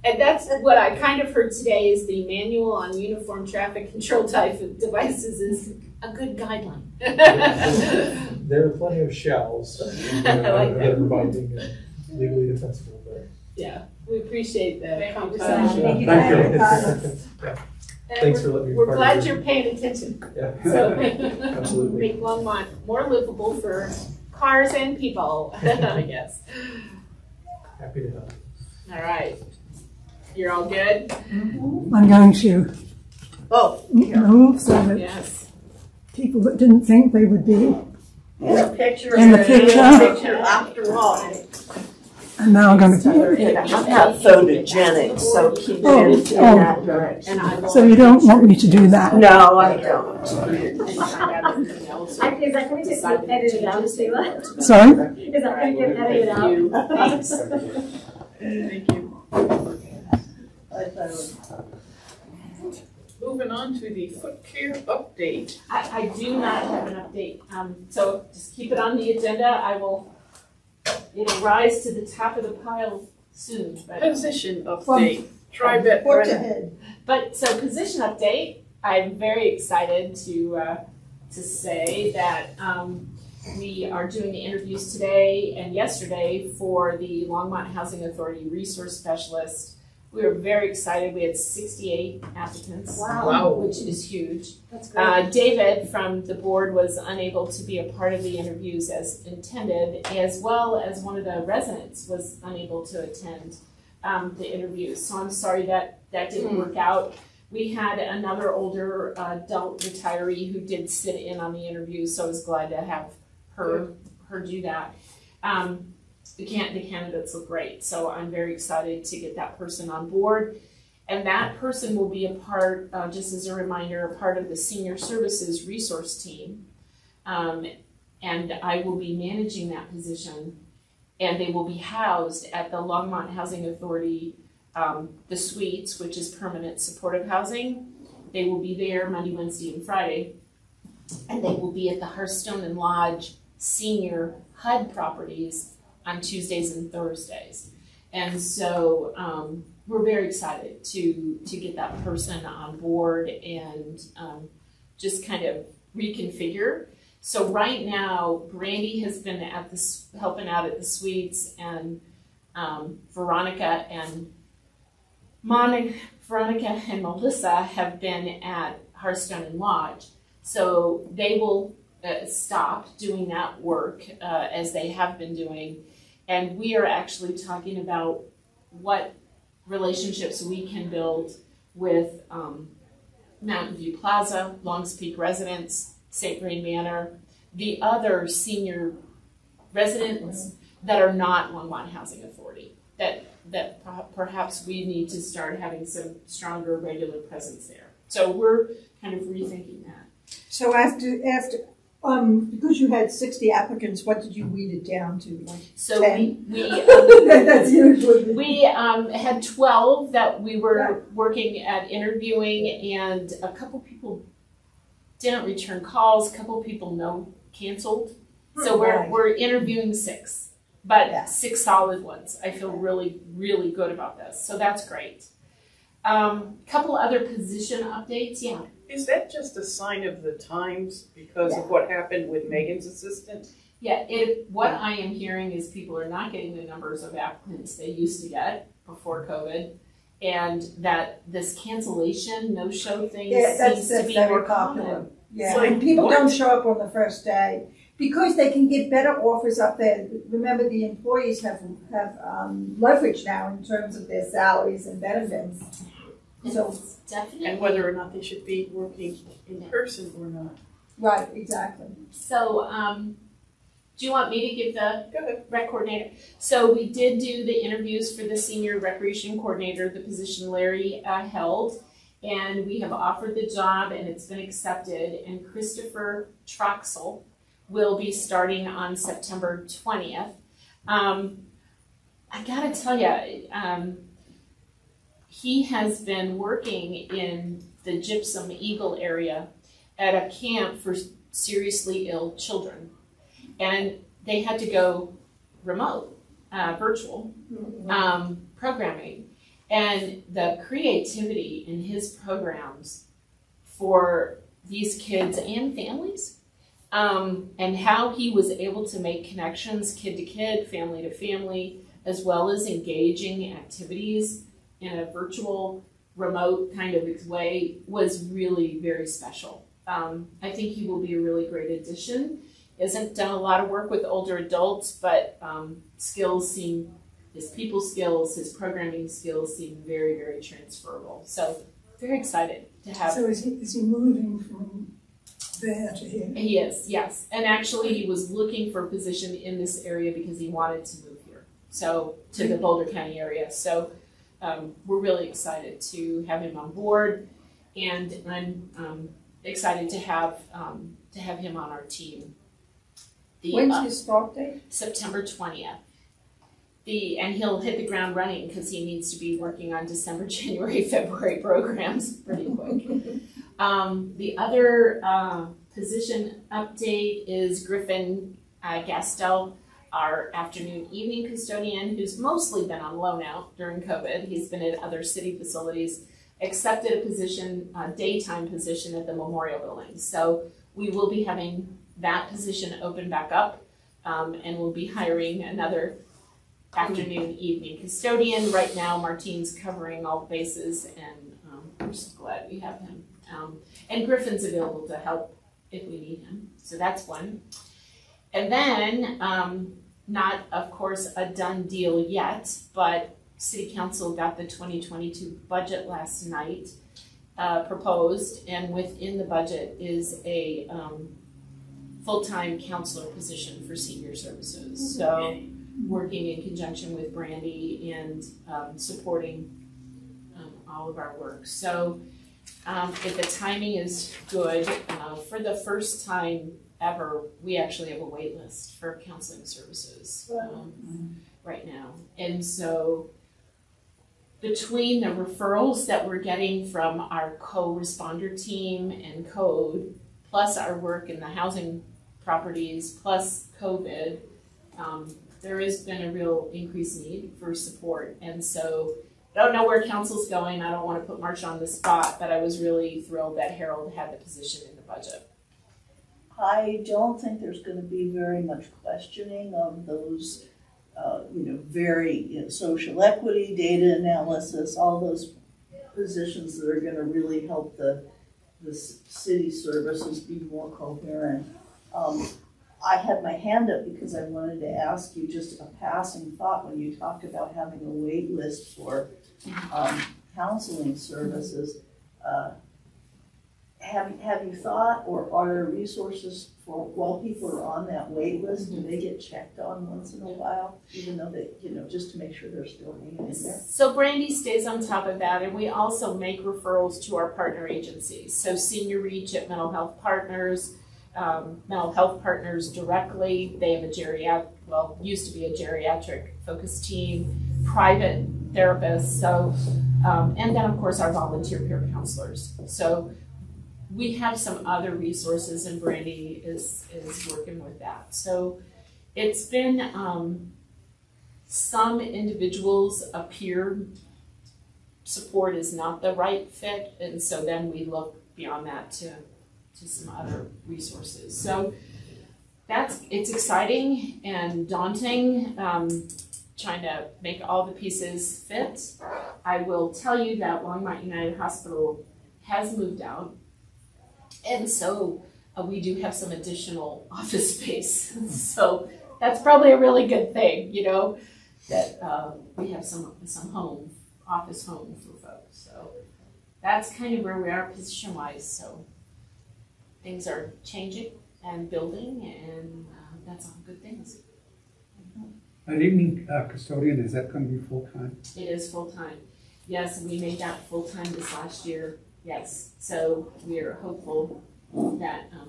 And that's what I kind of heard today is the manual on uniform traffic control type of devices is a good guideline. There are plenty of shells that are binding and legally defensible, but. Yeah, we appreciate the Thank conversation. you. Yeah. Thanks for letting me be We're part glad of it. you're paying attention. Yeah. So Absolutely. make Longmont more livable for cars and people, I guess. Happy to help. All right. You're all good? I'm going to move so that Yes. people that didn't think they would be In the picture. in the picture, Picture after all. and now I'm going to. I'm not photogenic, so keep it in that direction. And I will. So you don't want me to do that? No, I don't. Is that going to get edited out, Sheila? Sorry? Is that going to get edited out? Thanks. Thank you. Moving on to the foot care update. I do not have an update, so just keep it on the agenda. It'll rise to the top of the pile soon. Position update. Tri-vet What's Brennan. ahead? But so position update, I'm very excited to say that we are doing the interviews today and yesterday for the Longmont Housing Authority Resource Specialist. We were very excited. We had 68 applicants, Wow. which is huge. That's great. David from the board was unable to be a part of the interviews as intended, as well as one of the residents was unable to attend the interviews. So I'm sorry that didn't work out. We had another older adult retiree who did sit in on the interviews, so I was glad to have her do that. The candidates look great, so I'm very excited to get that person on board. And that person will be a part, just as a reminder, a part of the Senior Services resource team. And I will be managing that position, and they will be housed at the Longmont Housing Authority, the suites, which is permanent supportive housing. They will be there Monday, Wednesday, and Friday. And they will be at the Hearthstone and Lodge Senior HUD properties on Tuesdays and Thursdays. And so we're very excited to get that person on board and just kind of reconfigure. So right now, Brandy has been at helping out at the suites, and Veronica and Melissa have been at Hearthstone and Lodge. So they will stop doing that work as they have been doing. And we are actually talking about what relationships we can build with Mountain View Plaza, Longs Peak Residence, St. Vrain Manor, the other senior residents that are not Longmont Housing Authority, that perhaps we need to start having some stronger regular presence there. So we're kind of rethinking that. So after, because you had 60 applicants, what did you weed it down to? Like So 10? That's usually. we had 12 that we were working at interviewing, and a couple people didn't return calls, a couple people canceled. So we're interviewing 6, but 6 solid ones. I feel really, really good about this. So that's great. Couple other position updates, yeah. Is that just a sign of the times because of what happened with Megan's assistant? Yeah, what I am hearing is people are not getting the numbers of applicants they used to get before COVID, and that this cancellation, no-show thing seems to be more common. Yeah, Like, and people what? don't show up on the first day because they can get better offers up there. Remember, the employees have leverage now in terms of their salaries and benefits. So Definitely. And whether or not they should be working in person or not. right, exactly. So, do you want me to give the Go ahead. rec coordinator? So we did do the interviews for the senior recreation coordinator, the position Larry held, and we have offered the job and it's been accepted. And Christopher Troxel will be starting on September 20th. I gotta tell you, he has been working in the Gypsum Eagle area at a camp for seriously ill children. And they had to go remote. virtual programming, and the creativity in his programs for these kids and families, and how he was able to make connections kid to kid, family to family, as well as engaging activities in a virtual, remote kind of way was really very special. I think he will be a really great addition. He hasn't done a lot of work with older adults, but his people skills, his programming skills seem very, very transferable. So very excited to have. So is he moving from there to here? He is, yes. And actually he was looking for a position in this area because he wanted to move here. So to the Boulder County area. So we're really excited to have him on board, and I'm excited to have him on our team. When's his start date? September 20th. And he'll hit the ground running because he needs to be working on December, January, February programs pretty quick. The other position update is Griffin Gastel, our afternoon evening custodian, who's mostly been on loan out during COVID. He's been at other city facilities, accepted a position, a daytime position at the Memorial Building. So we will be having that position open back up, and we'll be hiring another afternoon evening custodian. Right now Martine's covering all bases, and I'm just glad we have him. And Griffin's available to help if we need him. So that's one. And then, not of course a done deal yet, but City Council got the 2022 budget last night proposed, and within the budget is a full-time counselor position for senior services. So working in conjunction with Brandy and supporting all of our work. So if the timing is good, for the first time ever, we actually have a wait list for counseling services right now. And so between the referrals that we're getting from our co-responder team and code, plus our work in the housing properties, plus COVID, there has been a real increased need for support. And so I don't know where council's going. I don't want to put Marcia on the spot, but I was really thrilled that Harold had the position in the budget. I don't think there's going to be very much questioning of those, very social equity, data analysis, all those positions that are going to really help the city services be more coherent. I had my hand up because I wanted to ask you just a passing thought when you talked about having a wait list for counseling services. Have you thought, or are there resources for while people are on that wait list, do they get checked on once in a while, even though they, just to make sure they're still hanging in there? So Brandy stays on top of that, and we also make referrals to our partner agencies. So Senior Reach at Mental Health Partners, Mental Health Partners directly. They have used to be a geriatric focused team, private therapists. So, and then of course our volunteer peer counselors. So we have some other resources, and Brandy is working with that. So it's been, some individuals appear support is not the right fit, and so then we look beyond that to some other resources. So it's exciting and daunting, trying to make all the pieces fit. I will tell you that Longmont United Hospital has moved out, and so we do have some additional office space. So that's probably a really good thing, that we have some office home for folks. So that's kind of where we are position-wise. So things are changing and building, and that's all good things. An evening custodian, is that going to be full-time? It is full-time. Yes, we made that full-time this last year. Yes, so we are hopeful that a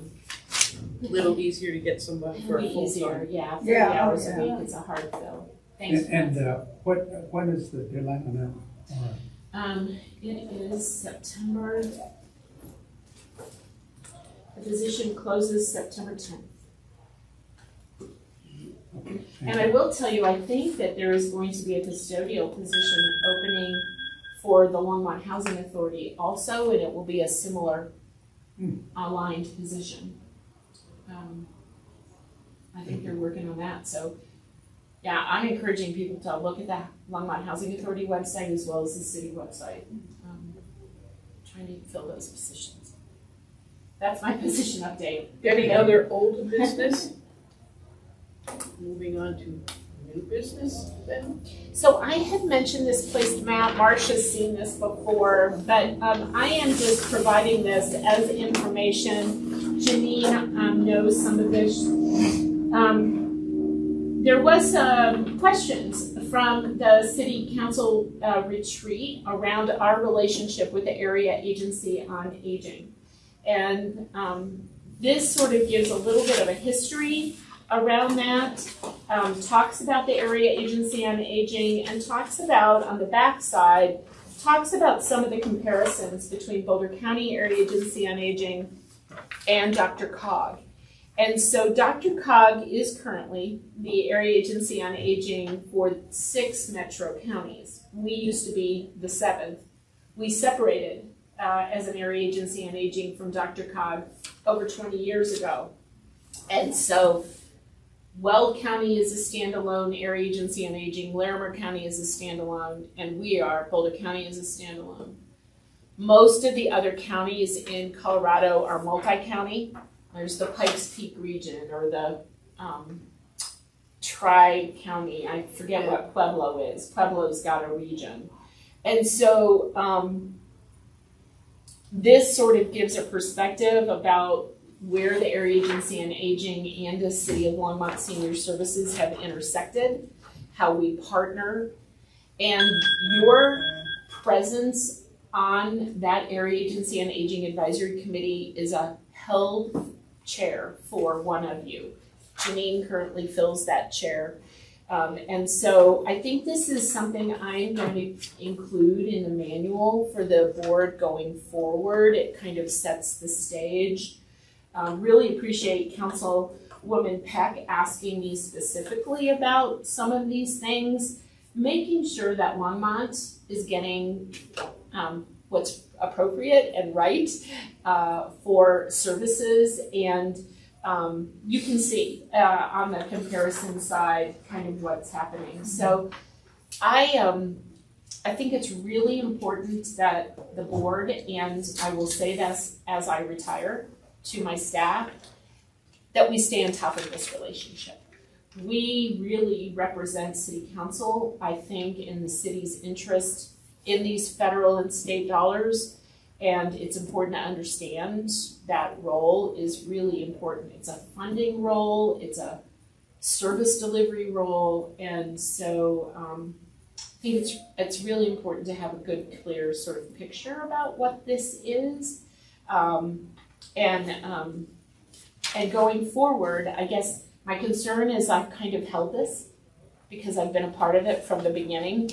little easier to get somebody for a full easier. Yeah, 30 hours a week is a hard fill. Thanks. And when is the deadline on that? It is September. The position closes September 10th. Okay. And I will tell you, I think that there is going to be a custodial position opening for the Longmont Housing Authority also, and it will be a similar aligned position. I think they're working on that. So, yeah, I'm encouraging people to look at the Longmont Housing Authority website as well as the city website, trying to fill those positions. That's my position update. Any other old business? Moving on to new business then? So I had mentioned this placed map. Marcia's seen this before, but I am just providing this as information. Janine knows some of this. There was questions from the City Council retreat around our relationship with the Area Agency on Aging. And this sort of gives a little bit of a history around that, talks about the Area Agency on Aging, and talks about, on the back side, talks about some of the comparisons between Boulder County Area Agency on Aging and DRCOG. And so DRCOG is currently the Area Agency on Aging for 6 metro counties. We used to be the 7th. We separated as an Area Agency on Aging from DRCOG over 20 years ago. And so Weld County is a standalone Area Agency on Aging, Larimer County is a standalone, and Boulder County is a standalone. Most of the other counties in Colorado are multi-county. There's the Pikes Peak region or the Tri-County, I forget what Pueblo is. Pueblo's got a region. And so this sort of gives a perspective about where the Area Agency on Aging and the City of Longmont Senior Services have intersected, how we partner, and your presence on that Area Agency on Aging Advisory Committee is a held chair for one of you. Janine currently fills that chair. And so I think this is something I'm going to include in the manual for the board going forward. It kind of sets the stage. Really appreciate Councilwoman Peck asking me specifically about some of these things, making sure that Longmont is getting what's appropriate and right for services, and you can see on the comparison side kind of what's happening. So I think it's really important that the board, and I will say this as I retire to my staff, that we stay on top of this relationship. We really represent City Council, I think, in the city's interest in these federal and state dollars, and it's important to understand that role is really important. It's a funding role, it's a service delivery role, and so I think it's really important to have a good, clear sort of picture about what this is. And going forward, I guess my concern is I've kind of held this because I've been a part of it from the beginning,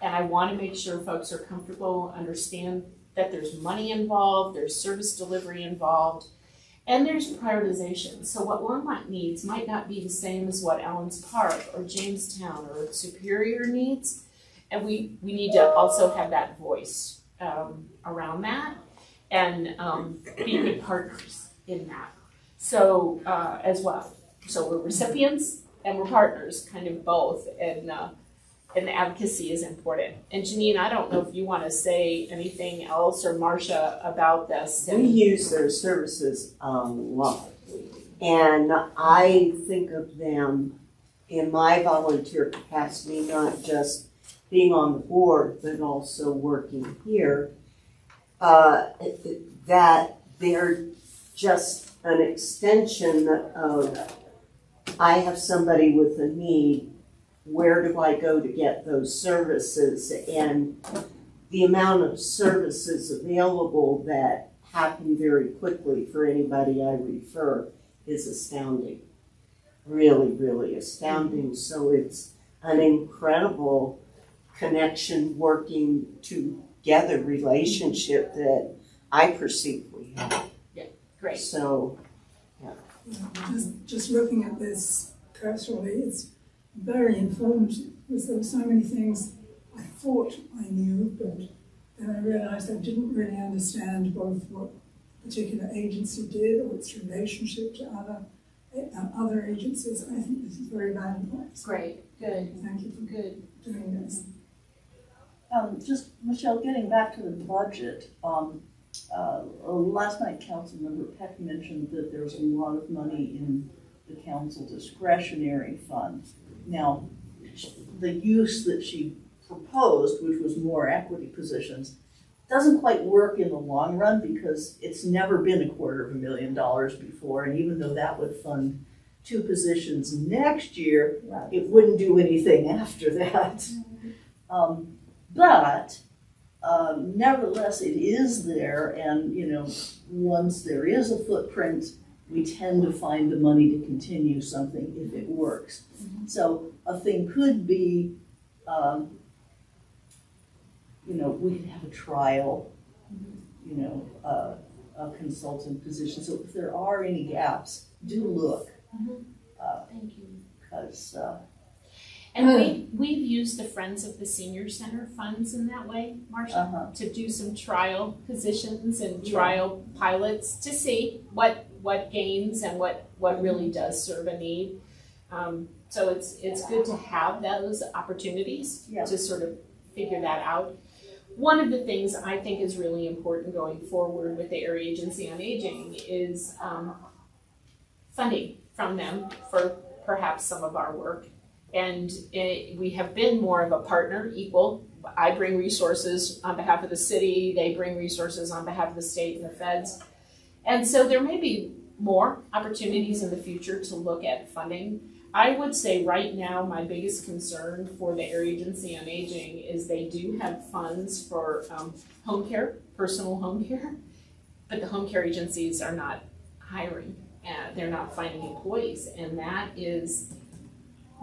and I want to make sure folks are comfortable, understand that there's money involved, there's service delivery involved, and there's prioritization. So what Longmont needs might not be the same as what Allens Park or Jamestown or Superior needs, and we need to also have that voice around that and be good partners in that. So as well. So we're recipients and we're partners, kind of both, and advocacy is important. And Janine, I don't know if you want to say anything else, or Marcia, about this. We use their services a lot, and I think of them in my volunteer capacity, not just being on the board, but also working here, that they're just an extension of, I have somebody with a need, where do I go to get those services? And the amount of services available that happen very quickly for anybody I refer is astounding. Really, really astounding. So it's an incredible connection, working together relationship that I perceive we have. Yeah, great. So, yeah. Just looking at this cursorily. It's very informative because there were so many things I thought I knew, but then I realized I didn't really understand both what a particular agency did or its relationship to other agencies. I think this is very valuable. Great, good, Thank you for good. doing this. Just, Michelle, getting back to the budget, last night Councilmember Peck mentioned that there's a lot of money in the council discretionary fund. Now, the use that she proposed, which was more equity positions, doesn't quite work in the long run because it's never been $250,000 before, and even though that would fund 2 positions next year, it wouldn't do anything after that. But nevertheless, it is there, and once there is a footprint, we tend to find the money to continue something if it works. So a thing could be, we could have a trial, a consultant position. So if there are any gaps, do look. Thank you. Because And we've used the Friends of the Senior Center funds in that way, Marcia, to do some trial positions and trial pilots to see what gains and what really does serve a need. So it's good to have those opportunities to sort of figure that out. One of the things I think is really important going forward with the Area Agency on Aging is funding from them for perhaps some of our work. And we have been more of a partner, equal. I bring resources on behalf of the city, they bring resources on behalf of the state and the feds. And so there may be more opportunities in the future to look at funding. I would say right now my biggest concern for the Area Agency on Aging is they do have funds for home care, personal home care, but the home care agencies are not hiring. They're not finding employees, and that is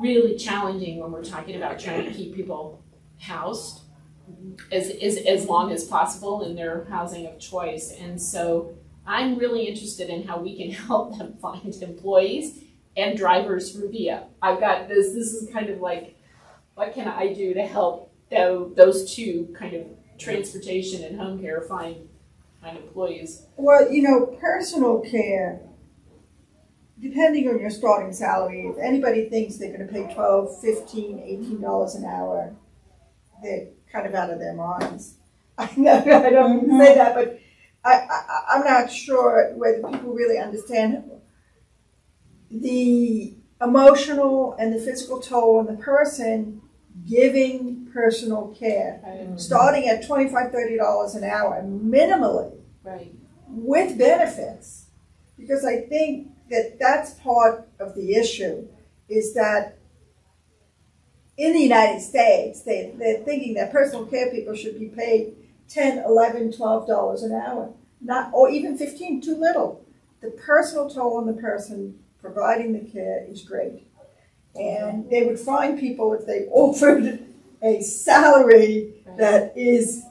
really challenging when we're talking about trying to keep people housed as long as possible in their housing of choice. And so I'm really interested in how we can help them find employees and drivers for VIA. I've got this is kind of like, what can I do to help those two kind of transportation and home care find employees? Well, personal care, depending on your starting salary, if anybody thinks they're going to pay $12, $15, $18 an hour, they're kind of out of their minds. I know I don't mean to say that, but I'm not sure whether people really understand the emotional and the physical toll on the person giving personal care, starting at $25, $30 an hour, minimally, with benefits. Because I think that's part of the issue, is that in the United States, they're thinking that personal care people should be paid $10, $11, $12 an hour, or even $15, too little. The personal toll on the person providing the care is great. And they would find people if they offered a salary that is,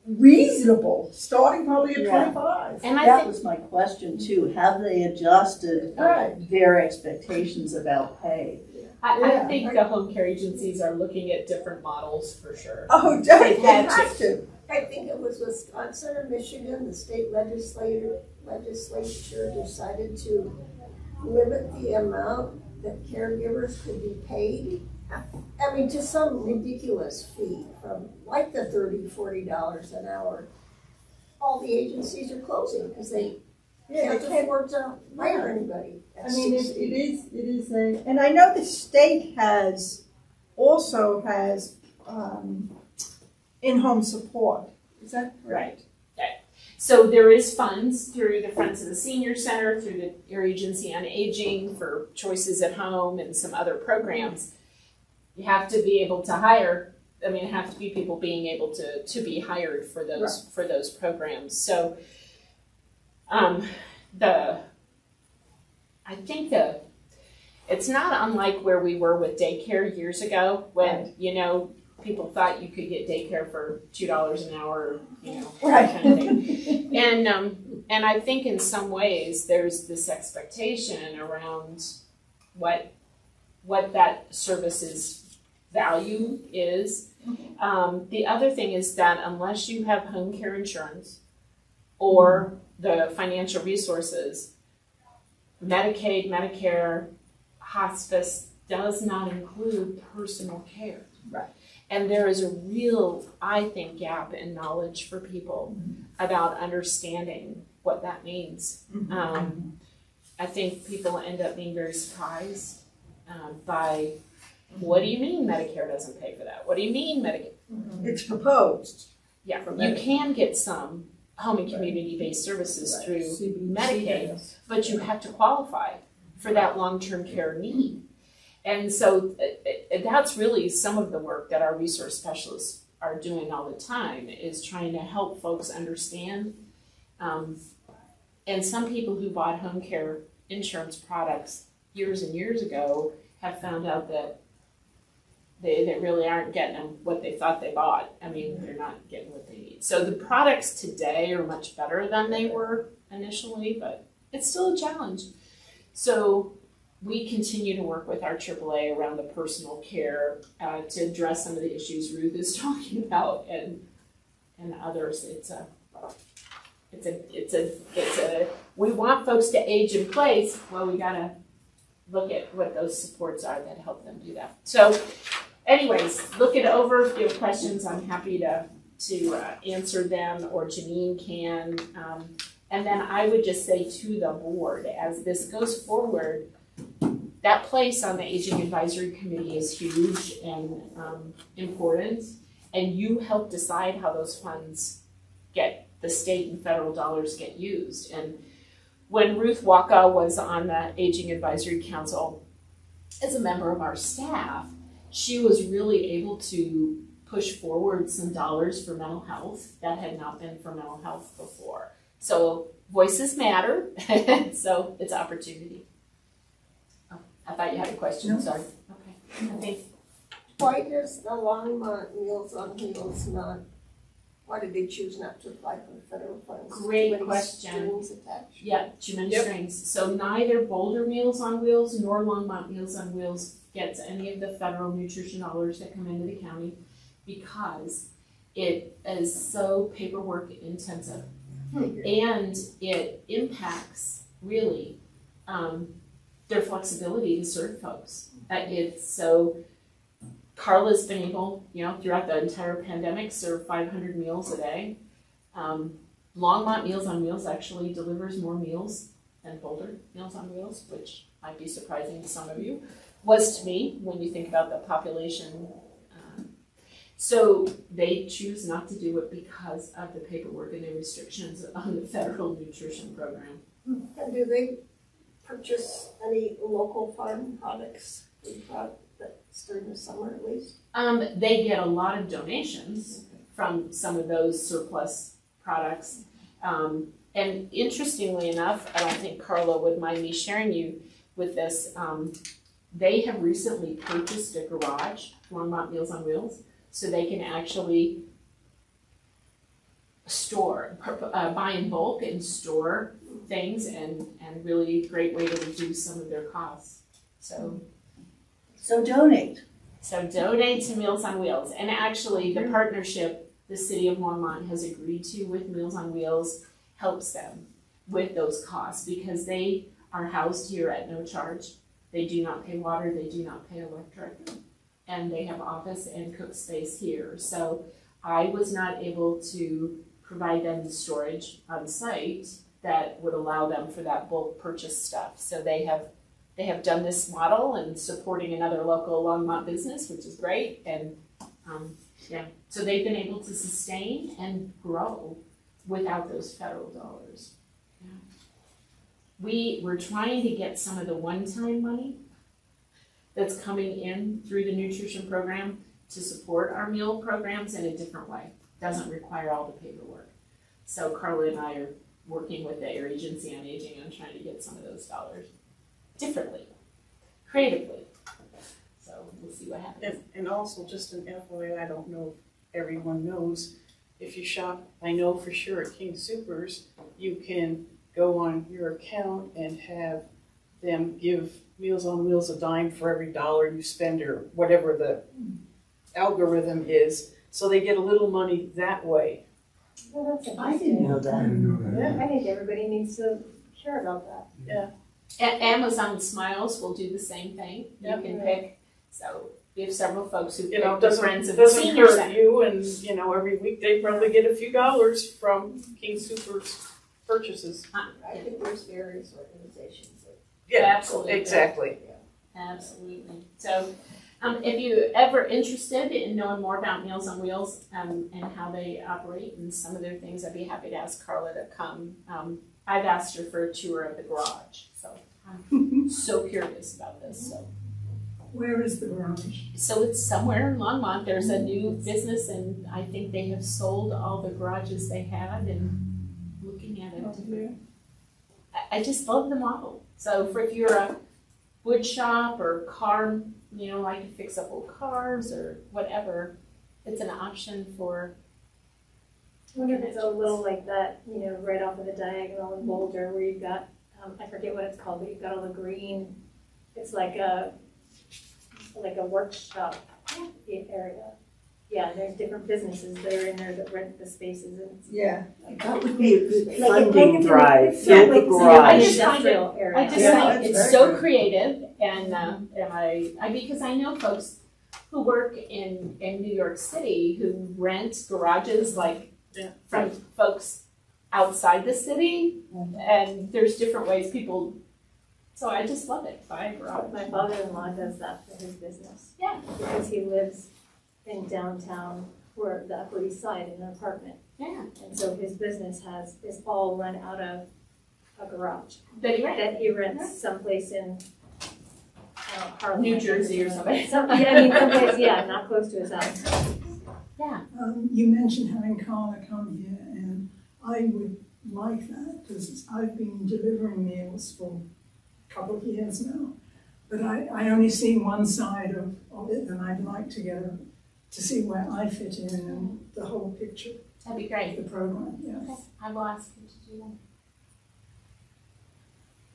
reasonable, starting probably at 25. And that was my question too. Have they adjusted their expectations about pay? I think the home care agencies are looking at different models for sure. Oh, they have to. I think it was Wisconsin or Michigan, the state legislature decided to limit the amount that caregivers could be paid. I mean, to some ridiculous fee, from like the $30, $40 an hour. All the agencies are closing because they can't afford to hire anybody. I mean, it is and I know the state also has in-home support. Is that correct? Right. So there is funds through the Friends of the Senior Center, through the Area Agency on Aging for Choices at Home and some other programs. You have to be able to hire. I mean, it have to be people being able to be hired for those programs. So I think it's not unlike where we were with daycare years ago when people thought you could get daycare for $2 an hour, you know, Right. that kind of thing. And I think in some ways there's this expectation around what that service's value is. The other thing is that unless you have home care insurance or the financial resources, Medicaid, Medicare, hospice does not include personal care. Right. And there is a real, I think, gap in knowledge for people about understanding what that means. I think people end up being very surprised by, what do you mean Medicare doesn't pay for that? What do you mean Medicare? It's proposed. Yeah, you can get some home and community-based services through Medicaid, but you have to qualify for that long-term care need. And so that's really some of the work that our resource specialists are doing all the time, is trying to help folks understand. And some people who bought home care insurance products years and years ago have found out that they really aren't getting them what they thought they bought. I mean, they're not getting what they need. So the products today are much better than they were initially, but it's still a challenge. So we continue to work with our AAA around the personal care to address some of the issues Ruth is talking about, and others. We want folks to age in place. Well, we gotta look at what those supports are that help them do that. So, anyways, look it over. If you have questions, I'm happy to answer them, or Janine can. And then I would just say to the board, as this goes forward, that place on the Aging Advisory Committee is huge and important, and you help decide how those funds the state and federal dollars get used. And when Ruth Waka was on the Aging Advisory Council as a member of our staff, she was really able to push forward some dollars for mental health that had not been for mental health before. So voices matter, so it's opportunity. Oh, I thought you had a question, no. Sorry. Okay, I think. Why does the Longmont Meals on Wheels why did they choose not to apply for federal funds? Great question. Strings attached? Yeah, too many strings. So neither Boulder Meals on Wheels nor Longmont Meals on Wheels gets any of the federal nutrition dollars that come into the county, because it is so paperwork intensive. And it impacts, really, their flexibility to serve folks. Carla's been able, throughout the entire pandemic, serve 500 meals a day. Longmont Meals on Wheels actually delivers more meals than Boulder Meals on Wheels, which might be surprising to some of you. Was to me, when you think about the population. So they choose not to do it because of the paperwork and the restrictions on the federal nutrition program. And do they purchase any local farm products during the summer at least? They get a lot of donations from some of those surplus products. And interestingly enough, I don't think Carla would mind me sharing you with this. They have recently purchased a garage, Longmont Meals on Wheels, so they can actually buy in bulk and store things, and really great way to reduce some of their costs. So donate. So donate to Meals on Wheels. And actually the partnership the city of Longmont has agreed to with Meals on Wheels helps them with those costs, because they are housed here at no charge. They do not pay water, they do not pay electric, and they have office and cook space here. So I was not able to provide them the storage on site that would allow them for that bulk purchase stuff. So they have done this model and supporting another local Longmont business, which is great. And so they've been able to sustain and grow without those federal dollars. Yeah. We're trying to get some of the one-time money that's coming in through the nutrition program to support our meal programs in a different way. Doesn't require all the paperwork. So Carla and I are working with the Air Agency on Aging on trying to get some of those dollars differently, creatively. So so we'll see what happens. And also, just an FYI, I don't know if everyone knows, if you shop, I know for sure at King Soopers, you can go on your account and have them give Meals on Wheels a dime for every dollar you spend, or whatever the algorithm is. So they get a little money that way. Well, that's I didn't know I that. didn't know that. I think everybody needs to care about that. Amazon Smiles will do the same thing. You Yep. can pick. So we have several folks who You know, pick the doesn't friends of the senior hurt center. you, and you know, every week they probably get a few dollars from King Soopers purchases. I think there's various organizations that. Yeah, Absolutely. exactly. Absolutely. So, if you're ever interested in knowing more about Meals on Wheels and how they operate and some of their things, I'd be happy to ask Carla to come. I've asked her for a tour of the garage, so I'm so curious about this. Where is the garage? So it's somewhere in Longmont. There's a new business, and I think they have sold all the garages they had. And looking at it, I just love the model. So if you're a wood shop or car, you know, like to fix up old cars or whatever, it's an option for. I wonder if it's a little like that, you know, right off of the diagonal in Boulder where you've got, I forget what it's called, but you've got all the green, it's like a workshop area. Yeah, there's different businesses that are in there that rent the spaces and it's. Yeah, that would be a good Like funding it's drive, yeah, fill the like garage. industrial area. I just Yeah, think that's it's very so good. creative, and I because I know folks who work in New York City who rent garages like from folks outside the city, and there's different ways people. So I just love it. Buy a garage. My father-in-law does that for his business. Yeah. Because he lives in downtown, or the Upper East Side in an apartment. Yeah, And so his business is all run out of a garage Betty Ray. that he rents someplace in Harlem. New I think, Jersey or something. Yeah, I mean, someplace, yeah, not close to his house. Yeah. You mentioned having Carla come here, and I would like that because I've been delivering meals for a couple of years now. But I only see one side of it, and I'd like to get to see where I fit in and the whole picture That'd be of great. the program, yes. I will ask you to do that.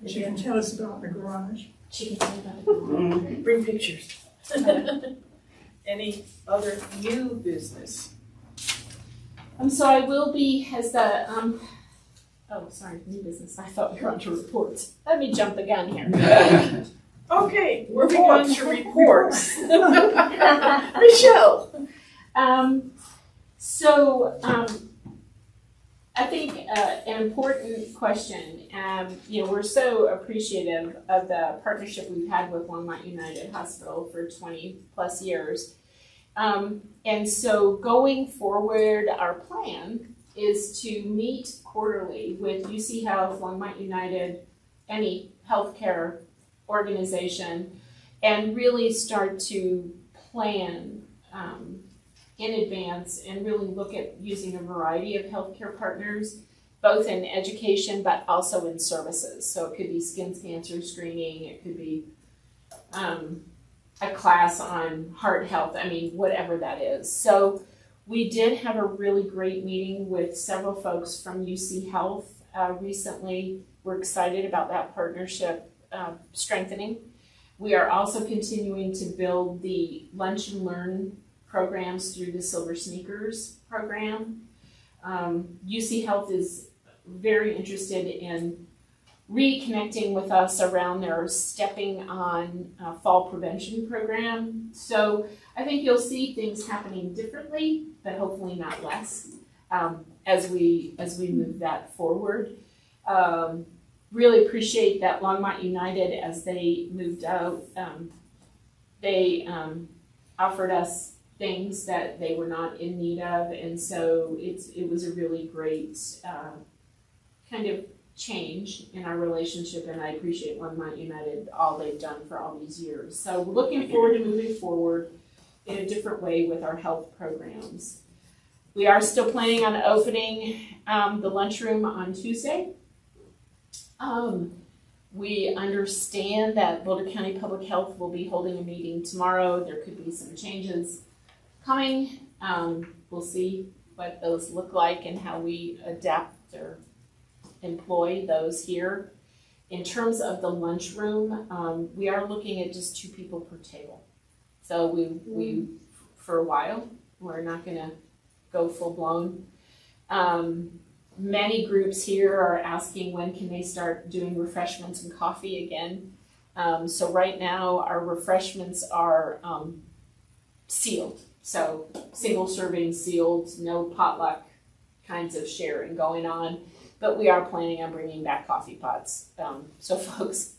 But you can tell us about the garage. She can tell you about it. Bring pictures. Any other new business? So I will be as the oh sorry, new business. I thought we were on to reports. Let me jump the gun here. Okay, we're on to reports. Michelle. I think an important question. You know, we're so appreciative of the partnership we've had with Longmont United Hospital for 20 plus years. And so going forward, our plan is to meet quarterly with UC Health, Longmont United, any healthcare organization, and really start to plan in advance and really look at using a variety of healthcare partners, both in education but also in services. So it could be skin cancer screening, it could be a class on heart health, I mean, whatever that is. So we did have a really great meeting with several folks from UC Health recently. We're excited about that partnership strengthening. We are also continuing to build the Lunch and Learn programs through the Silver Sneakers program. UC Health is very interested in reconnecting with us around their Stepping On fall prevention program. So I think you'll see things happening differently, but hopefully not less, as we move that forward. Really appreciate that Longmont United, as they moved out, they offered us things that they were not in need of, and so it was a really great kind of change in our relationship, and I appreciate Longmont United, all they've done for all these years. So we're looking forward to moving forward in a different way with our health programs. We are still planning on opening the lunchroom on Tuesday. We understand that Boulder County Public Health will be holding a meeting tomorrow. There could be some changes coming. We'll see what those look like and how we adapt or employ those here. In terms of the lunchroom, we are looking at just 2 people per table. So we for a while, we're not gonna go full blown. Many groups here are asking when can they start doing refreshments and coffee again. So right now our refreshments are sealed. So single serving sealed, no potluck kinds of sharing going on. But we are planning on bringing back coffee pots. So folks,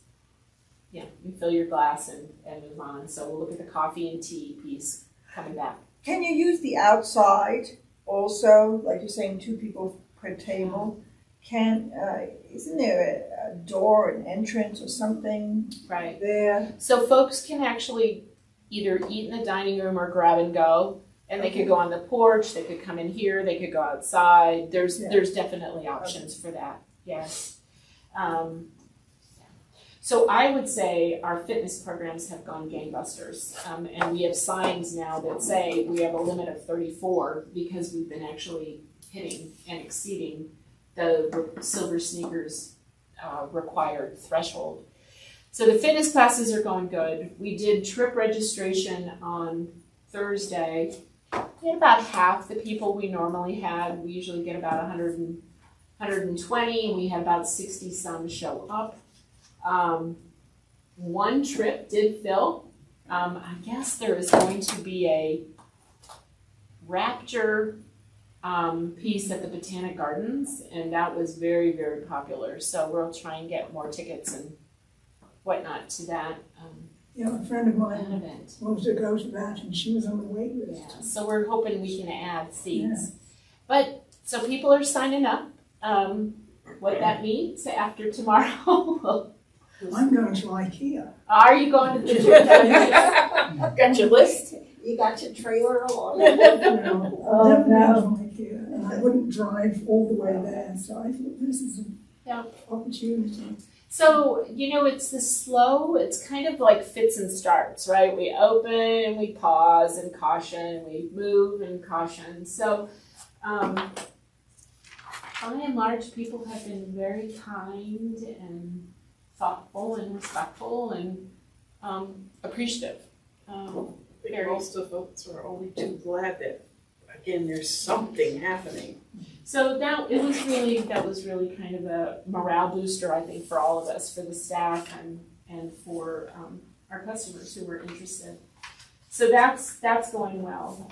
you fill your glass and move on. So we'll look at the coffee and tea piece coming back. Can you use the outside also, like you're saying, 2 people per table? Isn't there a door, an entrance or something Right. there? So folks can actually either eat in the dining room or grab and go. And they could go on the porch, they could come in here, they could go outside. There's definitely options for that, yes. So I would say our fitness programs have gone gangbusters. And we have signs now that say we have a limit of 34 because we've been actually hitting and exceeding the Silver Sneakers required threshold. So the fitness classes are going good. We did trip registration on Thursday. We had about half the people we normally had. We usually get about 120, and we had about 60 some show up. One trip did fill. I guess there is going to be a raptor piece at the Botanic Gardens, and that was very, very popular. So we'll try and get more tickets and whatnot to that. A friend of mine event. wanted to go to that, and she was on the wait list. Yeah, so we're hoping we can add seats. Yeah. But, so people are signing up. What that means after tomorrow. I'm going to IKEA. Are you going to the Got your list? You got your trailer along? No, definitely not IKEA, and I wouldn't drive all the way there, so I thought this is an opportunity. So, it's kind of like fits and starts, right? We open and we pause and caution, we move and caution. So, by and large, people have been very kind and thoughtful and respectful and appreciative. I think most of us are only too glad that, again, there's something happening. So that was really kind of a morale booster, I think, for all of us, for the staff and for our customers who were interested. So that's going well.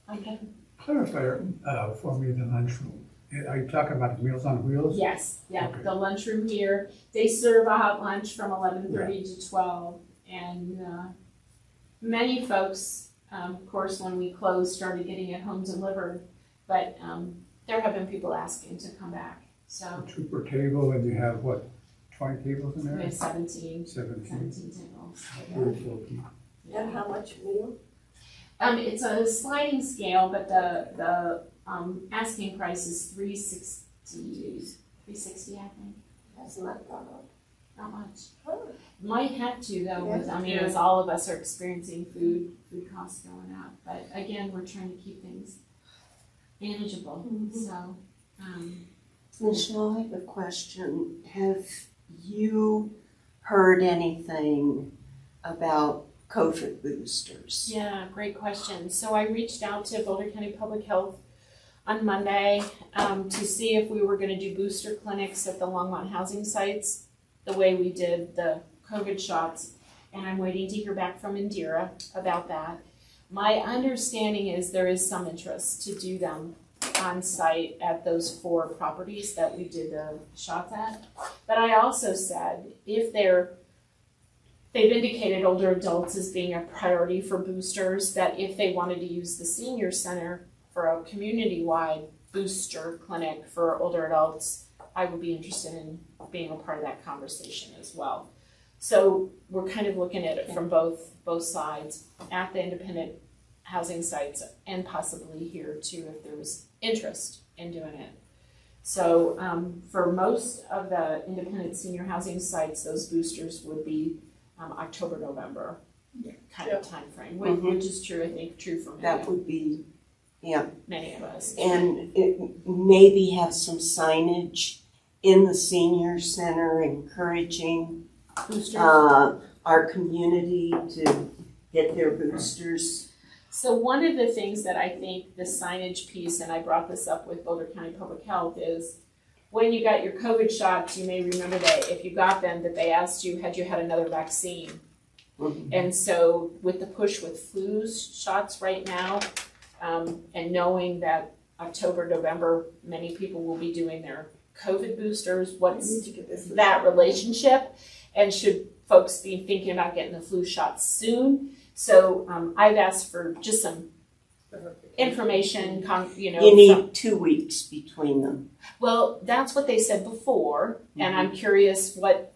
Okay. Clarify for me the lunchroom. Are you talking about Meals on Wheels? Yes, yeah, Okay. the lunchroom here, they serve a hot lunch from 11:30 to 12, and many folks, of course, when we closed, started getting it home delivered, but there have been people asking to come back, so. 2 per table, and you have, 20 tables in there? We have 17 17. tables. 34 people. And how much meal? It's a sliding scale, but the asking price is $360, I think. That's not gone up. Not much. Oh. Might have to though, with, Yeah. as all of us are experiencing food costs going up. But again, we're trying to keep things manageable. So, Michelle, I have a question. Have you heard anything about COVID boosters? yeah, great question. So I reached out to Boulder County Public Health on Monday to see if we were going to do booster clinics at the Longmont housing sites the way we did the COVID shots. And I'm waiting to hear back from Indira about that. My understanding is there is some interest to do them on site at those 4 properties that we did the shots at. But I also said if they've indicated older adults as being a priority for boosters, that if they wanted to use the senior center for a community-wide booster clinic for older adults, I would be interested in being a part of that conversation as well. So we're kind of looking at it from both sides, at the independent housing sites and possibly here too if there was interest in doing it. So for most of the independent senior housing sites, those boosters would be October, November kind of time frame, which is true, I think, true for That would be, yeah. many of us. And it maybe have some signage in the senior center encouraging Boosters. our community to get their boosters. So one of the things that I think the signage piece, and I brought this up with Boulder County Public Health, is when you got your COVID shots, you may remember that if you got them, that they asked you, had you had another vaccine? And so with the push with flu shots right now, and knowing that October, November, many people will be doing their COVID boosters, what's that relationship? And should folks be thinking about getting the flu shots soon? So I've asked for just some information, You need 2 weeks between them. Well, that's what they said before, and I'm curious what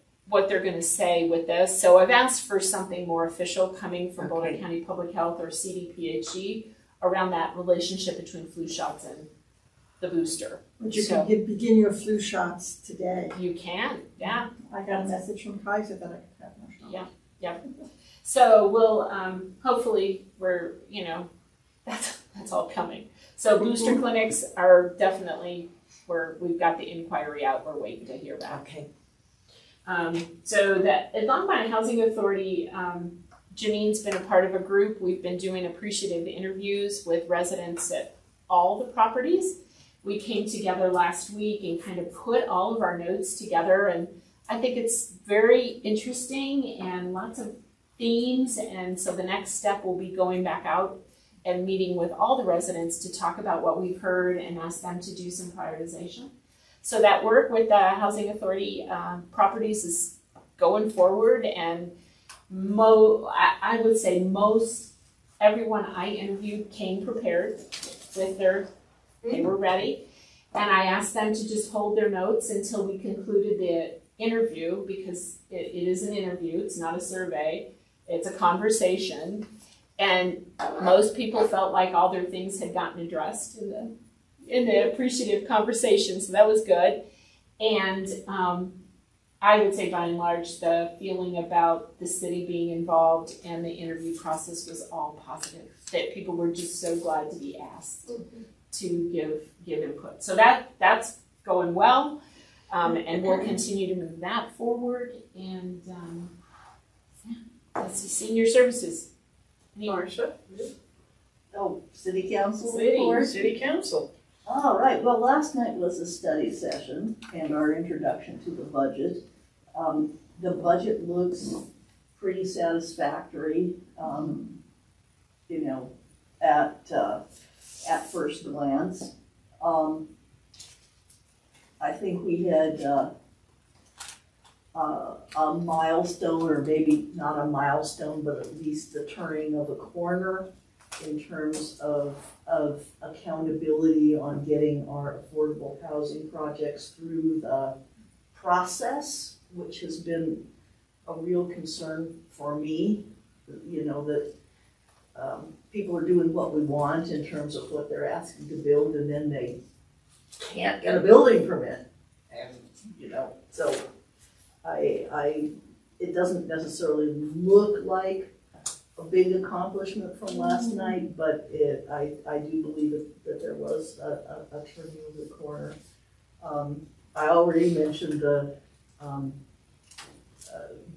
they're going to say with this. So I've asked for something more official coming from Boulder County Public Health or CDPHE around that relationship between flu shots and the booster. But you can begin your flu shots today. You can, yeah. I got a message from Kaiser that I could have my shot. Yeah. So we'll hopefully that's all coming. So booster clinics are definitely where we've got the inquiry out. We're waiting to hear back. Okay. So that at Longmont Housing Authority, Janine's been a part of a group. We've been doing appreciative interviews with residents at all the properties. We came together last week and kind of put all of our notes together, and I think it's very interesting and lots of themes. And so the next step will be going back out and meeting with all the residents to talk about what we've heard and ask them to do some prioritization. So that work with the Housing Authority properties is going forward, and I would say most everyone I interviewed came prepared with they were ready, and I asked them to just hold their notes until we concluded the interview, because it is an interview, it's not a survey, it's a conversation, and most people felt like all their things had gotten addressed in the appreciative conversation, so that was good. And I would say by and large the feeling about the city being involved and the interview process was all positive, that people were just so glad to be asked to give input. So that's going well, and we'll continue to move that forward. And let's see, senior services. Marcia? Oh, city council City report? City Council. All right, well, last night was a study session and our introduction to the budget. The budget looks pretty satisfactory, at first glance. I think we had a milestone, or maybe not a milestone, but at least the turning of a corner in terms of accountability on getting our affordable housing projects through the process, which has been a real concern for me. That people are doing what we want in terms of what they're asking to build, and then they can't get a building permit. And, so it doesn't necessarily look like a big accomplishment from last night, but I do believe that there was a turning of the corner. I already mentioned the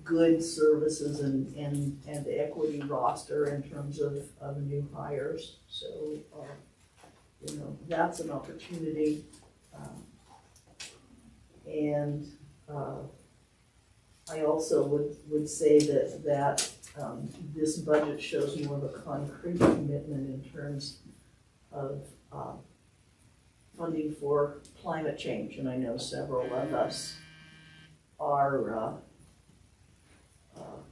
good services and the equity roster in terms of new hires. So, that's an opportunity. And I also would say that this budget shows more of a concrete commitment in terms of funding for climate change, and I know several of us are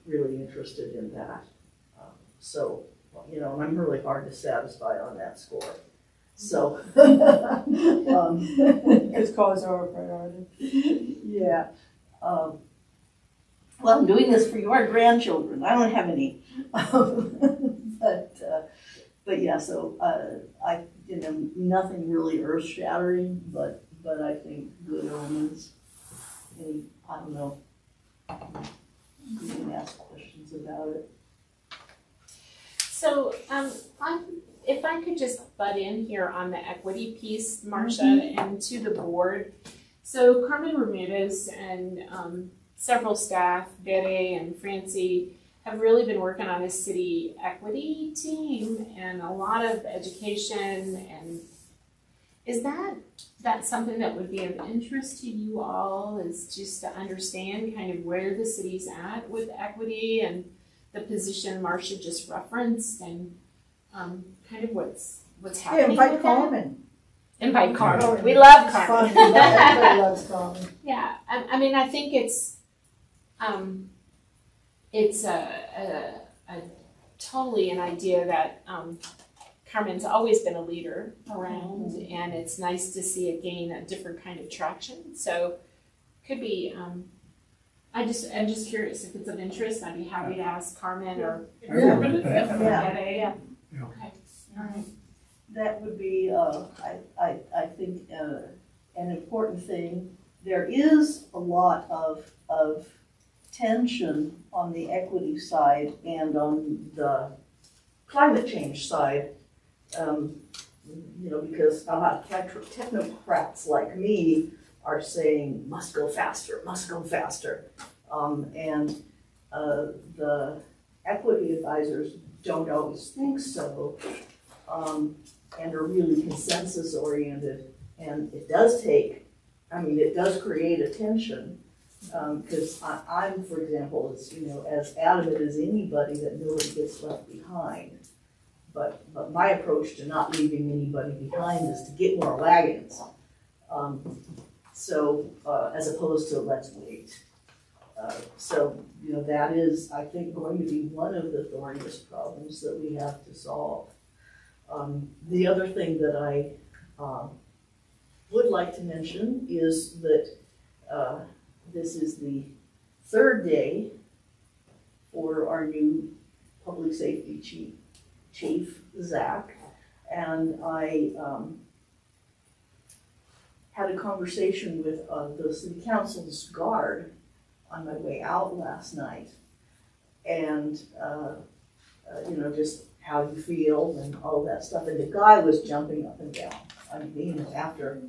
really interested in that. So, I'm really hard to satisfy on that score. So, Because cause are a priority. yeah. Well, I'm doing this for your grandchildren. I don't have any. But yeah, so nothing really earth shattering, but I think good omens. And I don't know. You can ask questions about it. So, if I could just butt in here on the equity piece, Marcia, and to the board. So Carmen Ramirez and several staff, Bere and Francie, have really been working on a city equity team and a lot of education. And is that something that would be of interest to you all, is just to understand kind of where the city's at with equity and the position Marcia just referenced, and kind of what's happening invite with Carmen. that? Invite Carmen. We love It's Carmen. fun. Everybody loves Carmen. Yeah, I mean, I think it's a totally an idea that Carmen's always been a leader around, and it's nice to see it gain a different kind of traction. So, could be. I'm just curious if it's of interest. I'd be happy to ask Carmen or Yeah. Yeah. Yeah. Okay. All right. That would be, I think, an important thing. There is a lot of tension on the equity side and on the climate change side, because a lot of technocrats like me are saying, must go faster, must go faster. And the equity advisors don't always think so, and are really consensus oriented. And it does create a tension, because I'm, for example, as adamant as anybody that nobody gets left behind. But my approach to not leaving anybody behind is to get more wagons. As opposed to let's wait. That is, I think, going to be one of the thorniest problems that we have to solve. The other thing that I would like to mention is that this is the third day for our new public safety chief, Zach, and I had a conversation with the city council's guard on my way out last night, and just how you feel and all that stuff. And the guy was jumping up and down. I mean, after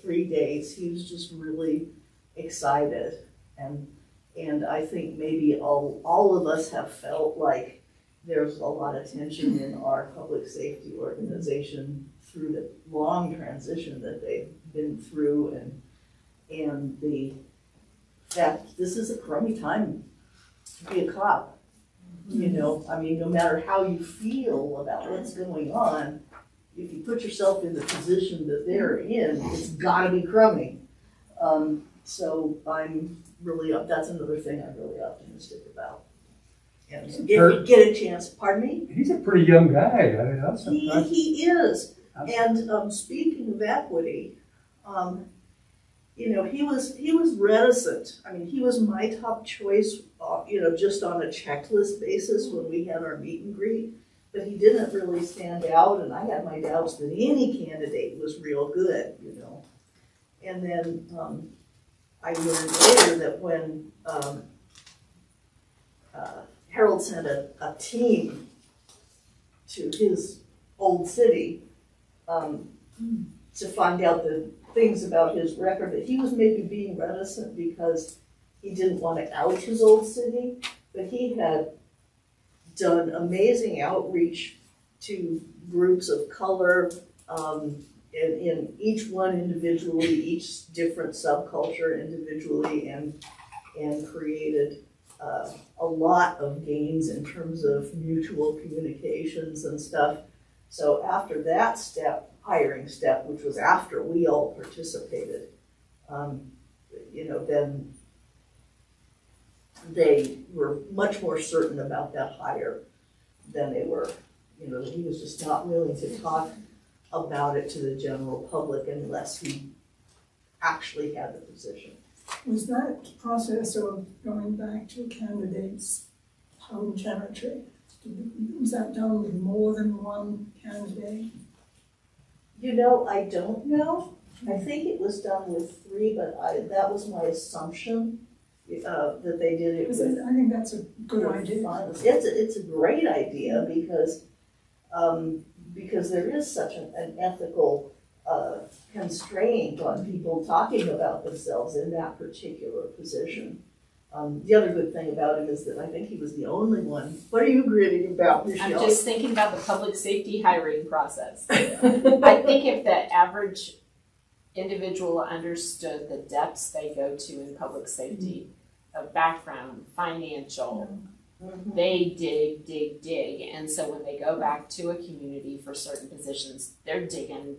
3 days, he was just really excited, and I think maybe all of us have felt like there's a lot of tension in our public safety organization through the long transition that they've been through, and the fact this is a crummy time to be a cop. No matter how you feel about what's going on, if you put yourself in the position that they're in, it's gotta be crummy. So I'm really, that's another thing I'm really optimistic about. And if you get a chance, pardon me? He's a pretty young guy. He is. And speaking of equity, he was reticent. I mean, he was my top choice, just on a checklist basis when we had our meet and greet. But he didn't really stand out, and I had my doubts that any candidate was real good, And then I learned later that when Harold sent a team to his old city to find out the things about his record, that he was maybe being reticent because he didn't want to out his old city, but he had done amazing outreach to groups of color, in each one individually, each different subculture individually, and created a lot of gains in terms of mutual communications and stuff. So after that hiring step, which was after we all participated, then they were much more certain about that hire than they were. He was just not willing to talk about it to the general public unless he actually had the position. Was that process of going back to a candidate's home territory, was that done with more than one candidate? You know, I don't know. I think it was done with 3, but that was my assumption, that they did it with. I think that's a good idea. It's a great idea because there is such an ethical constraint on people talking about themselves in that particular position. The other good thing about him is that I think he was the only one. What are you grinning about, Michelle? I'm just thinking about the public safety hiring process. I think if the average individual understood the depths they go to in public safety, of background, financial, they dig. And so when they go back to a community for certain positions, they're digging.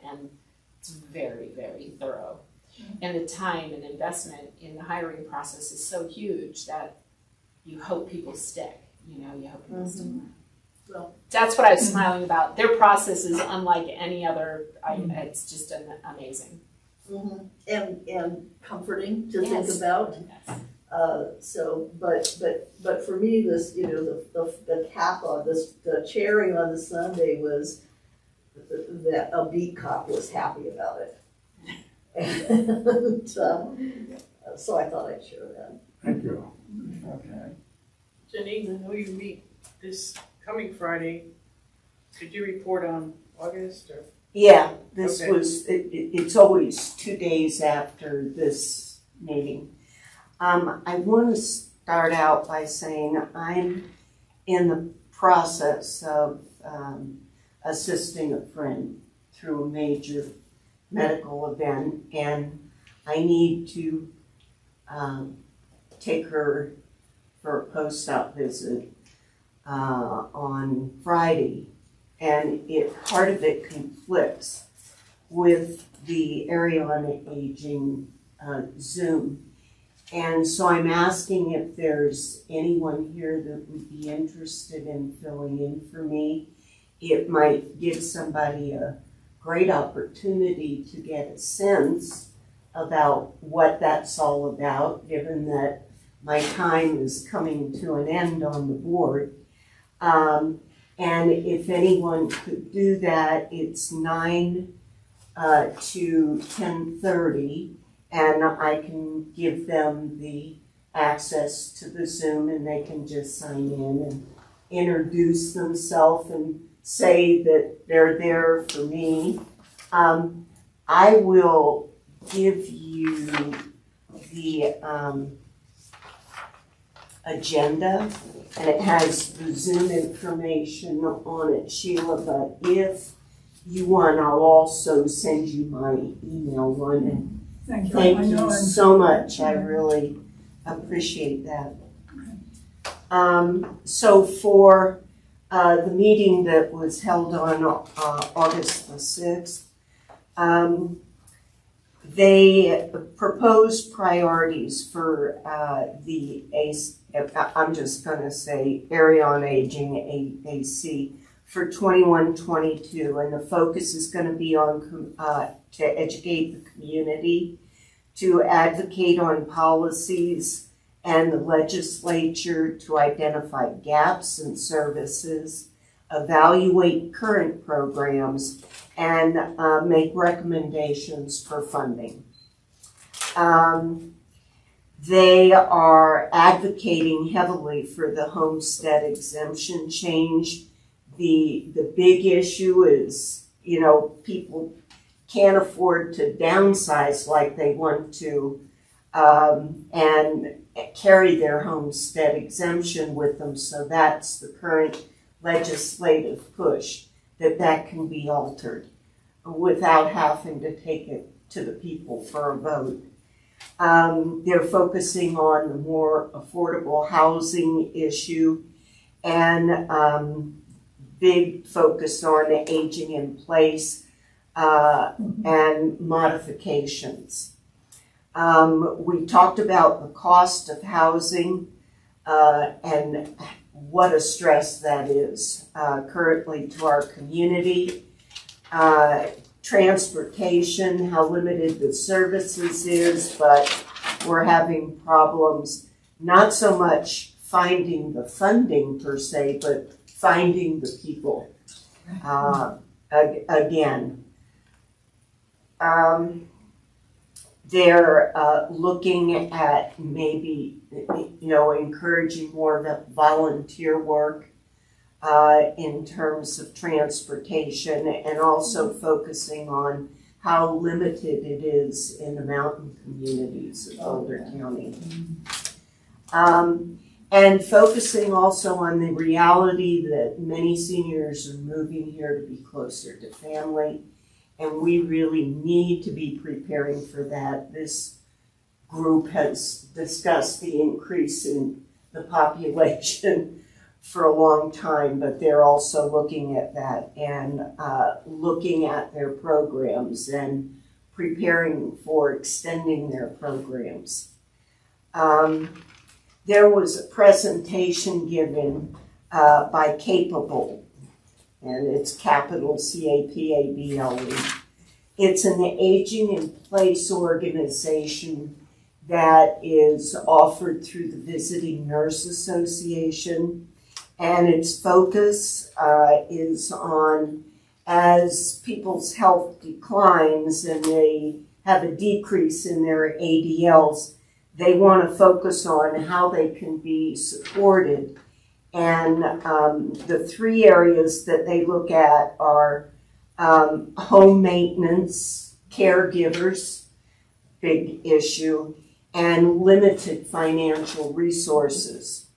And it's very, very thorough. And the time and investment in the hiring process is so huge that you hope people stick. You hope people stick. Well, that's what I was smiling about. Their process is unlike any other. It's just amazing. And comforting to think about. But for me, this, the cap on this, the cherry on the sundae was that a beat cop was happy about it. And so I thought I'd share that. Thank you. Okay. Janine, I know you meet this coming Friday. Could you report on August or? Yeah, this Okay. was, it's always 2 days after this meeting. I want to start out by saying I'm in the process of assisting a friend through a major medical event, and I need to take her for a post-op visit on Friday, and part of it conflicts with the Area on Aging Zoom. And so I'm asking if there's anyone here that would be interested in filling in for me. It might give somebody a great opportunity to get a sense about what that's all about, given that my time is coming to an end on the board. And if anyone could do that, it's 9 to 10:30, and I can give them the access to the Zoom, and they can just sign in and introduce themselves and say that they're there for me. I will give you the agenda, and it has the Zoom information on it, Sheila, but if you want, I'll also send you my email one. And thank you so much. I really appreciate that. So for the meeting that was held on August the 6th, they proposed priorities for I'm just going to say Area on Aging, AC, for 21-22, and the focus is going to be on to educate the community, to advocate on policies and the legislature to identify gaps in services, evaluate current programs, and make recommendations for funding. They are advocating heavily for the homestead exemption change. The big issue is, people can't afford to downsize like they want to and carry their homestead exemption with them. So that's the current legislative push, that can be altered without having to take it to the people for a vote. They're focusing on the more affordable housing issue and big focus on aging in place and modifications. We talked about the cost of housing and what a stress that is currently to our community. Transportation, how limited the services is, but we're having problems, not so much finding the funding per se, but finding the people. Again, they're looking at maybe, encouraging more of that volunteer work in terms of transportation, and also focusing on how limited it is in the mountain communities of Boulder County. And focusing also on the reality that many seniors are moving here to be closer to family, and we really need to be preparing for that. This group has discussed the increase in the population for a long time, but they're also looking at that and looking at their programs and preparing for extending their programs. There was a presentation given by Capable, and it's capital C-A-P-A-B-L-E. It's an aging in place organization that is offered through the Visiting Nurse Association, and its focus is on, as people's health declines and they have a decrease in their ADLs, they want to focus on how they can be supported. And the three areas that they look at are home maintenance, caregivers, big issue, and limited financial resources.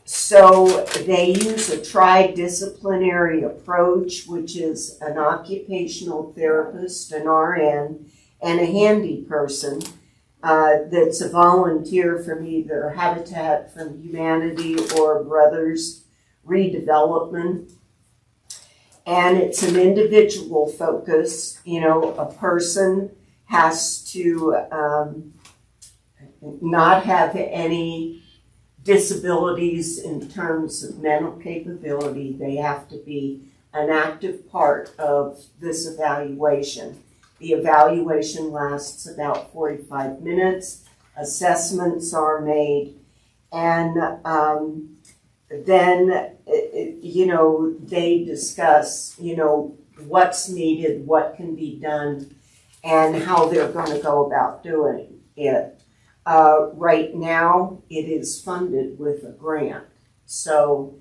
So they use a tri-disciplinary approach, which is an occupational therapist, an RN, and a handy person that's a volunteer from either Habitat for Humanity or Brothers Redevelopment. And it's an individual focus. A person has to not have any disabilities in terms of mental capability. They have to be an active part of this evaluation. The evaluation lasts about 45 minutes. Assessments are made, and then they discuss what's needed, what can be done, and how they're going to go about doing it. Right now, it is funded with a grant, so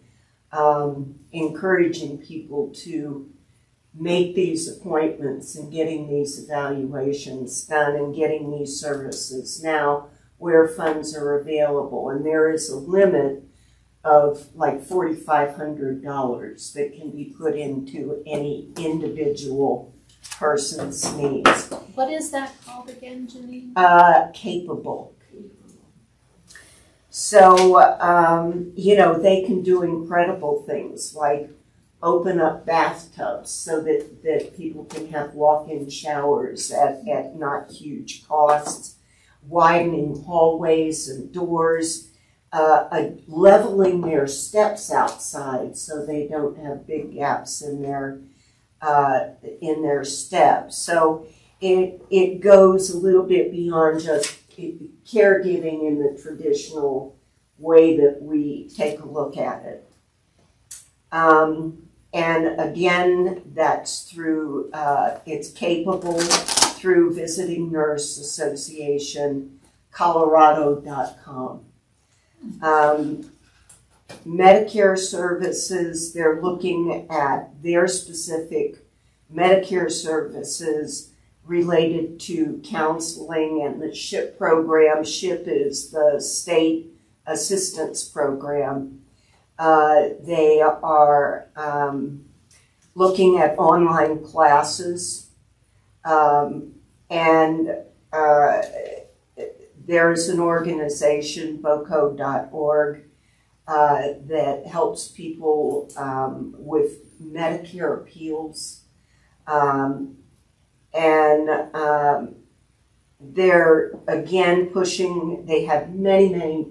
encouraging people to make these appointments and getting these evaluations done and getting these services now where funds are available. And there is a limit of like $4,500 that can be put into any individual person's needs. What is that called again, Janine? Capable. So, they can do incredible things like open up bathtubs so that people can have walk-in showers at not huge costs, widening hallways and doors, leveling their steps outside so they don't have big gaps in their steps. So it goes a little bit beyond just caregiving in the traditional way that we take a look at it. And again, that's through, it's Capable through Visiting Nurse Association, Colorado.com. Medicare Services, they're looking at their specific Medicare services related to counseling and the SHIP program. SHIP is the State Assistance Program. They are looking at online classes, and there's an organization, boco.org, that helps people with Medicare appeals, and they're again pushing. They have many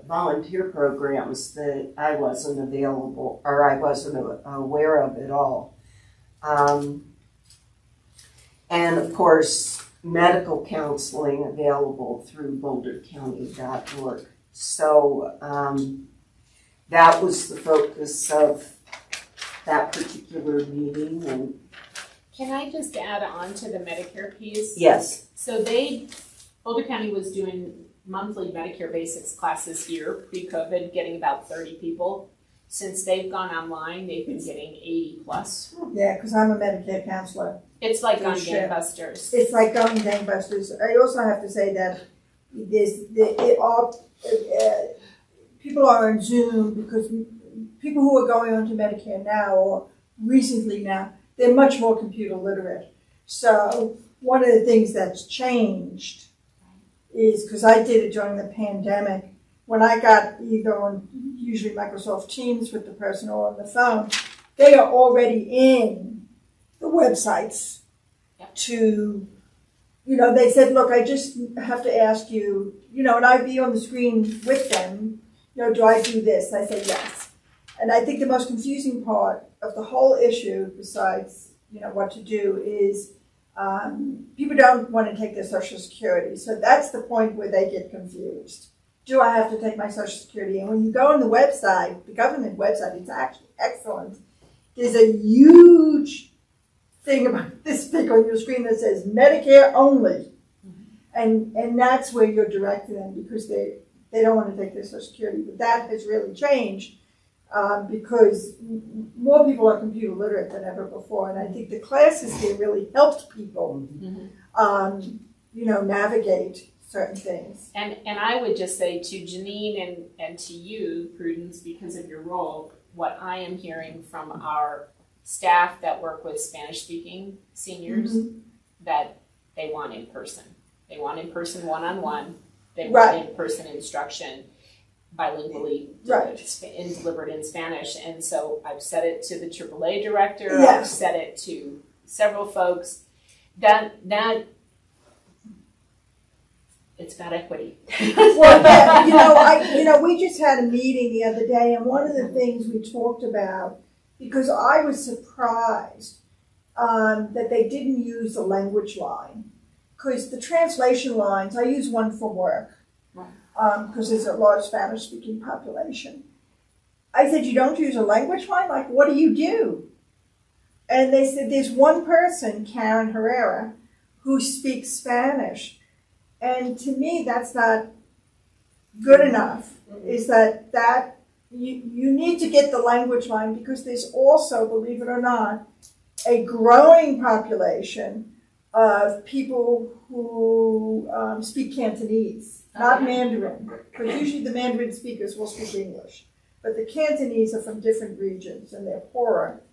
volunteer programs that I wasn't available, or I wasn't aware of at all. And of course, medical counseling available through bouldercounty.org. So that was the focus of that particular meeting. And Can I just add on to the Medicare piece? yes, So Boulder County was doing monthly Medicare basics classes here pre-COVID, getting about 30 people. Since they've gone online, they've been getting 80 plus. Yeah, because I'm a Medicare counselor. It's like on Sure. gangbusters. It's like going gangbusters. I also have to say that people are on Zoom because people who are going on to Medicare now or recently now, they're much more computer literate. So one of the things that's changed is, because I did it during the pandemic, when I got either on usually Microsoft Teams with the person or on the phone, they are already in the websites to, they said, look, I just have to ask you, and I'd be on the screen with them, do I do this? I say yes. And I think the most confusing part of the whole issue, besides, what to do, is people don't want to take their Social Security. So that's the point where they get confused. Do I have to take my Social Security? And when you go on the website, the government website, it's actually excellent. There's a huge thing about this big on your screen that says Medicare only. And that's where you're directing them, because they don't want to take their Social Security. But that has really changed because more people are computer literate than ever before. And I think the classes here really helped people, navigate certain things. And I would just say to Janine and to you, Prudence, because of your role, what I am hearing from our staff that work with Spanish-speaking seniors, that they want in person. They want in person one-on-one. They want in person instruction bilingually delivered in Spanish. And so I've said it to the AAA director. I've said it to several folks. That it's about equity. Well, we just had a meeting the other day, and one of the things we talked about, because I was surprised that they didn't use the language line, because the translation lines, I use one for work, because there's a large Spanish-speaking population. I said, you don't use a language line? Like, what do? And they said, there's one person, Karen Herrera, who speaks Spanish. And to me, that's not good enough, is that you need to get the language line, because there's also, believe it or not, a growing population of people who speak Cantonese, not Mandarin, because usually the Mandarin speakers will speak English. But the Cantonese are from different regions, and they're poorer.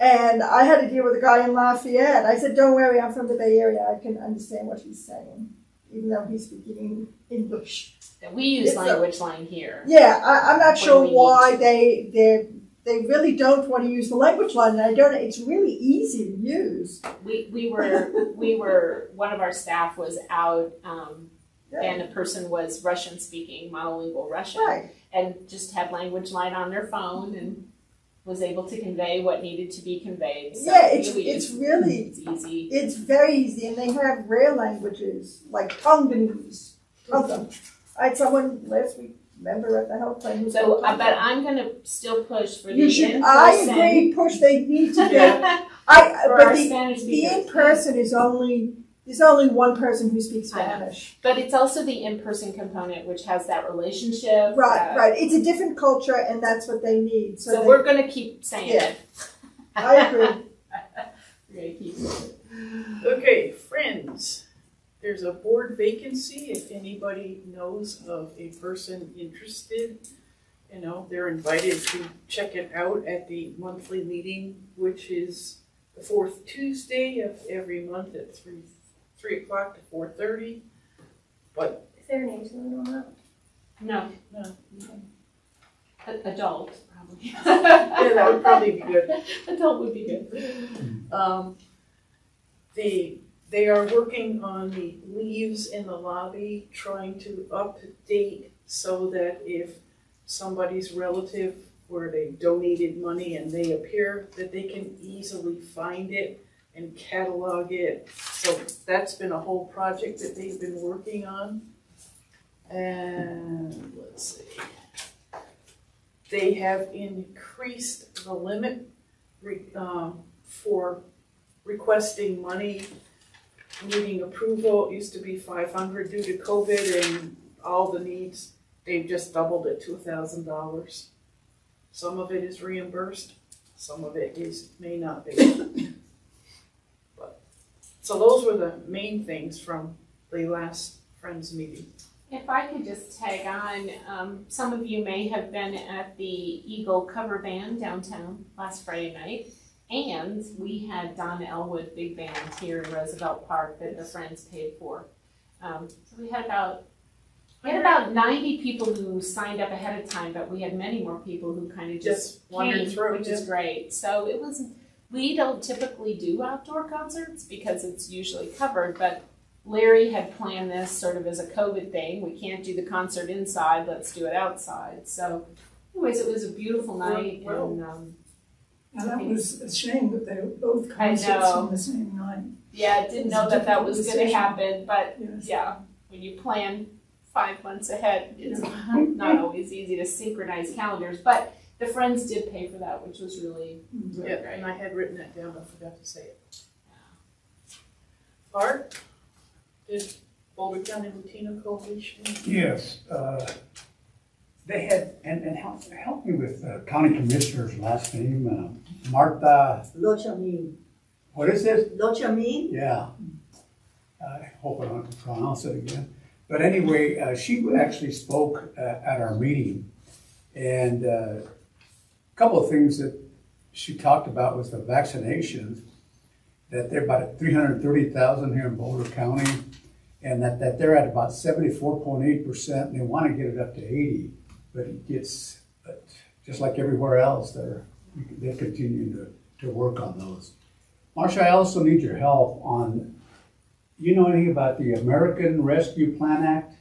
And I had to deal with a guy in Lafayette. I said, don't worry, I'm from the Bay Area. I can understand what he's saying, even though he's speaking English. We use language line here. Yeah, I'm not sure why they really don't want to use the language line, and it's really easy to use. We were one of our staff was out, and a person was Russian speaking, monolingual Russian, and just had language line on their phone and was able to convey what needed to be conveyed. So it's easy. It's very easy, and they have rare languages like Tonganese. I had someone last week, member at the health plan. So, but I'm going to still push for the in-person. I agree. Push. They need to get. But the in-person is only. There's only one person who speaks Spanish. But it's also the in-person component, which has that relationship. Right. It's a different culture, and that's what they need. So we're going to keep saying it. I agree. We're going to keep saying it. Okay, friends. There's a board vacancy. If anybody knows of a person interested, they're invited to check it out at the monthly meeting, which is the fourth Tuesday of every month at 3 o'clock to 4:30. But is there an age limit on that? No. Adult, probably. Yeah, that would probably be good. Adult would be good. They are working on the leaves in the lobby, trying to update so that if somebody's relative where they donated money and they appear, that they can easily find it and catalog it. So that's been a whole project that they've been working on. And let's see. They have increased the limit for requesting money, needing approval. It used to be 500 due to COVID and all the needs. They've just doubled it to $1,000. Some of it is reimbursed, some of it may not be. But, so those were the main things from the last Friends meeting. If I could just tag on, some of you may have been at the Eagle cover band downtown last Friday night, and we had Don Elwood big band here in Roosevelt Park that the Friends paid for. So we had about 90 people who signed up ahead of time, but we had many more people who kind of just wandered came, through, which is great. So it was. We don't typically do outdoor concerts because it's usually covered, but Larry had planned this sort of as a COVID thing. We can't do the concert inside, let's do it outside. So anyways, it was a beautiful night. And that was a shame that they were both concerts on the same night. Yeah, didn't know that was going to happen, but yes. Yeah, when you plan 5 months ahead, it's not always easy to synchronize calendars. But the Friends did pay for that, which was really great. And I had written that down, I forgot to say it. Art? Did Boulder County Latino Coalition? Yes, they had, and help me with county commissioner's last name, Martha, Lochamin. what is this? Lochamin? Yeah. I hope I don't pronounce it again. But anyway, she actually spoke at our meeting, and a couple of things that she talked about was the vaccinations, that they're about 330,000 here in Boulder County, and that they're at about 74.8%, and they want to get it up to 80%, but it gets, just like everywhere else, they're continuing to work on those. Marsha, I also need your help on, you know anything about the American Rescue Plan Act?